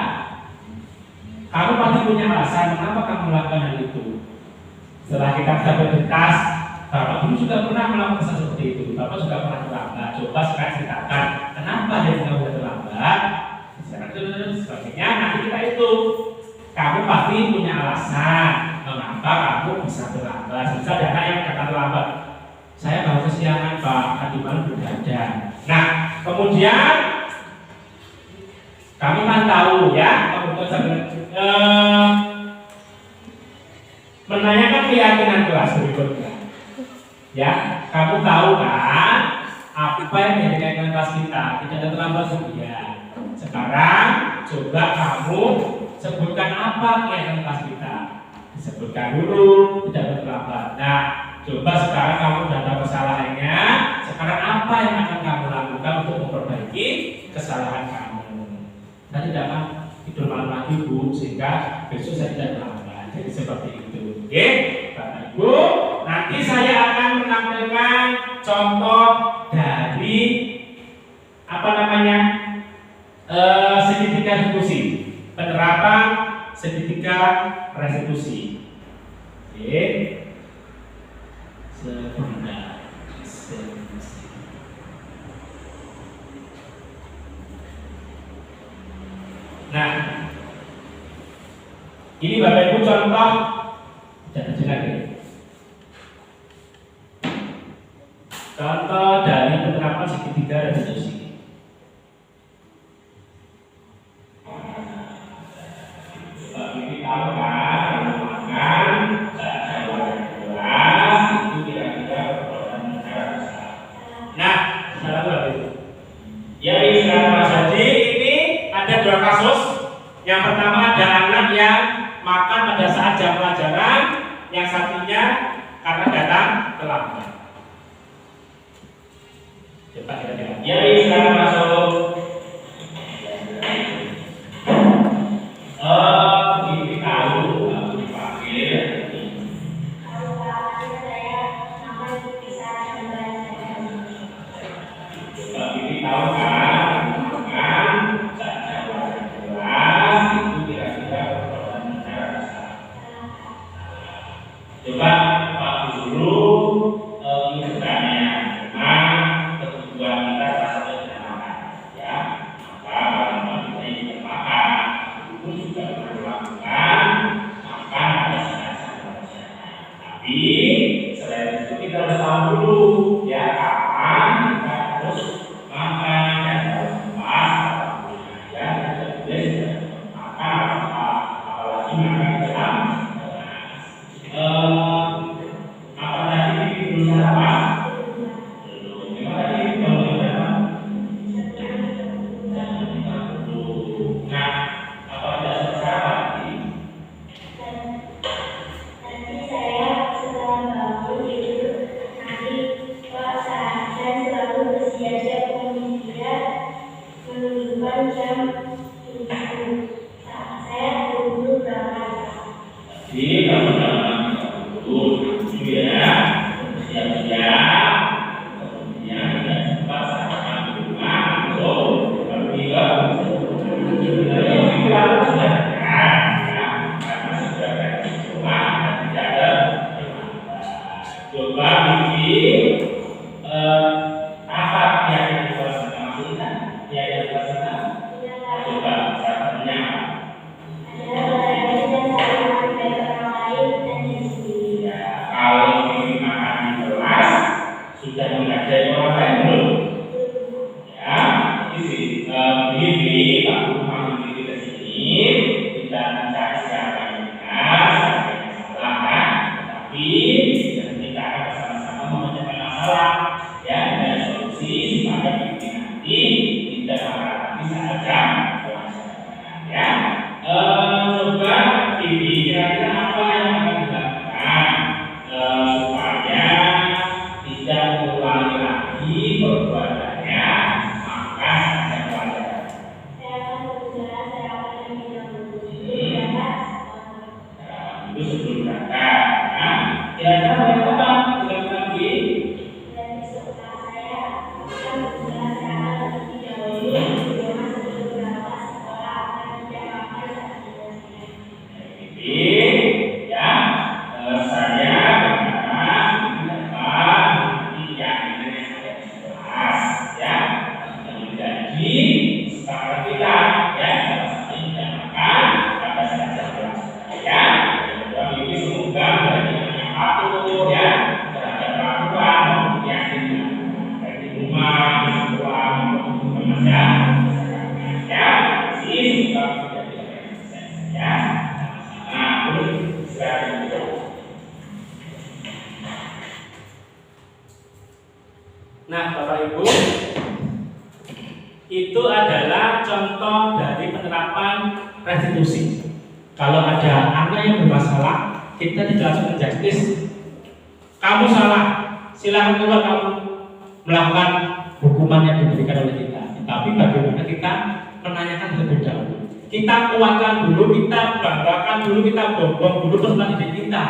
kamu pasti punya alasan mengapa kamu melakukan hal itu. Setelah kita menstabilkan identitas, Bapak dulu juga pernah melakukan seperti itu. Bapak juga pernah terlambat. Coba sekarang ceritakan kenapa dia sudah terlambat. Sebagainya. Nanti kita itu, kamu pasti punya alasan mengapa kamu bisa terlambat. Bisa ada yang datang terlambat. Saya baru kesiangan Pak, tadi malam begadang. Nah, kemudian kami kan tahu ya, menanyakan keyakinan kelas berikutnya. Ya, kamu tahu kan apa yang menjadi keyakinan kelas kita? Tidak ada terlambat kemudian. Sekarang coba kamu sebutkan apa keyakinan kelas kita. Disebutkan dulu, tidak ada terlambat. Nah, coba sekarang kamu sudah tahu kesalahannya. Sekarang apa yang akan kamu lakukan untuk memperbaiki kesalahan kamu? Saya tidak akan tidur malam lagi Bu, sehingga besok saya tidak terlambat. Jadi seperti itu. Oke, Bapak Ibu. Nanti saya akan menampilkan contoh dari segitiga restitusi, penerapan segitiga restitusi. Oke, sebentar. Nah, ini Bapak Ibu contoh lagi. Contoh dari penerapan segitiga restitusi. Ini tahu kan, itu kira-kira. Nah, ya ini ada dua kasus. Yang pertama ada anak yang makan pada saat jam pelajaran, yang satunya karena datang terlambat. Coba kita lihat. Ya, silakan masuk. Ini tahu, aku dipanggil. Ini tahu kan? Coba Pak Guru ingatkannya, kebutuhan kita salah satu tidak makan, ya. Maka kalau kita ingin makan, itu juga perlu lakukan makan pada saat pelajaran. Tapi selain itu kita harus tahu dulu, ya kapan kita harus makan dan harus pas, ya. Jadi makan apalagi makan dalam apa tadi belum sarapan? Belum. Memang tadi belum sarapan. Nah, apa tidak sarapan? Nanti saya setelah bangun tidur, nanti saya selalu bersiap-siap kemudian menunjukkan jam 7. Saya buru-buru berangkat. Jadi kamu ya, siap-siap, kemudian tidak sempat sarapan di rumah, pergi ke karena sudah ada di rumah dan tidak ada. Coba bikin apa yang di kelas kita, yang di kelas kita. Coba caranya. Kalau ini makan di kelas sudah mengajari orang lain belum? Ya, ini kamu panggil diri ke sini, kita mencari siapa yang benar, siapa yang salah kan? Tapi kita akan bersama-sama memecahkan masalah, ya, dan solusi supaya nanti tidak menghadapi saat jam pelajaran, ya. Coba ini kira-kira apa yang akan dilakukan supaya tidak mengulangi lagi perbuatannya maka saja pelajaran. Saya akan berusaha, saya akan bilang dulu. Itu sebelum berangkat. Nah, kira-kira boleh apa? Silakan lagi. Dan besok saya akan berusaha, saya akan lebih dahulu di rumah sebelum berangkat sekolah akan tidak makan saat selesai. Ini, ya, saya berharap dapat yang ada di kelas, ya, yang menjadi standar kita, ya, salah satu tidak makan pada saat jam ya. Dan ini semoga menjadi yang patuh, ya, terhadap peraturan maupun keyakinan dari rumah, di sekolah maupun di masyarakat, ya. Ini juga menjadi ya. Nah, Bapak Ibu, itu adalah contoh dari penerapan restitusi. Kalau ada anak yang bermasalah, kita tidak langsung menjustis. Kamu salah, silakan keluar, kamu melakukan hukuman yang diberikan oleh kita. Tapi bagaimana kita menanyakan terlebih dahulu? Kita kuatkan dulu, kita banggakan dulu, kita bobong dulu persoalan hidup kita.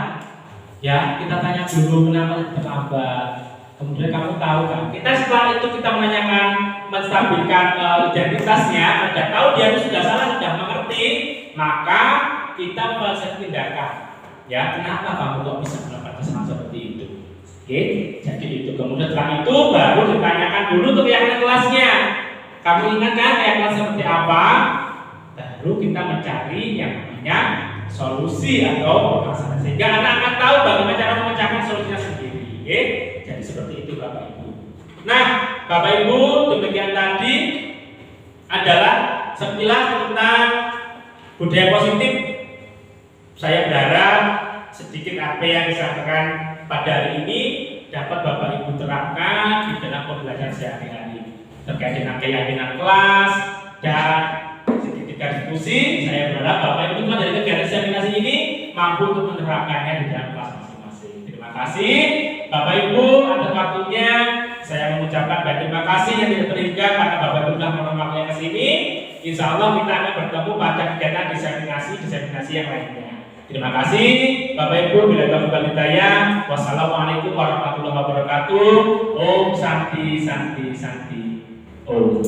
Ya, kita tanya dulu kenapa terlambat. Kemudian kamu tahu kan? Kita setelah itu kita menanyakan, menstabilkan identitasnya, sudah tahu dia itu sudah salah, sudah mengerti, maka kita melakukan tindakan. Ya, kenapa kamu kok bisa melakukan kesalahan seperti itu? Oke, jadi itu. Kemudian setelah itu baru ditanyakan dulu untuk keyakinan kelasnya. Kamu ingat kan keyakinan seperti apa? Baru kita mencari yang namanya solusi atau pemasaran, sehingga anak akan tahu bagaimana cara memecahkan solusinya sendiri. Oke? Jadi seperti itu Bapak Ibu. Nah, Bapak Ibu, demikian tadi adalah sekilas tentang budaya positif. Saya berharap sedikit apa yang disampaikan pada hari ini dapat Bapak Ibu terapkan di dalam pembelajaran sehari-hari terkait dengan keyakinan kelas dan sedikit diskusi. Saya berharap Bapak Ibu teman dari kegiatan seminasi ini mampu untuk menerapkannya di dalam kelas masing-masing. Terima kasih Bapak Ibu atas waktunya. Saya mengucapkan banyak terima kasih yang tidak terhingga karena Bapak Ibu telah meluangkan waktunya ke sini. Insya Allah kita akan bertemu pada kegiatan diseminasi yang lainnya. Terima kasih Bapak Ibu. Bila taufiq hidayah. Wassalamualaikum warahmatullahi wabarakatuh. Om Santi Santi Santi Om.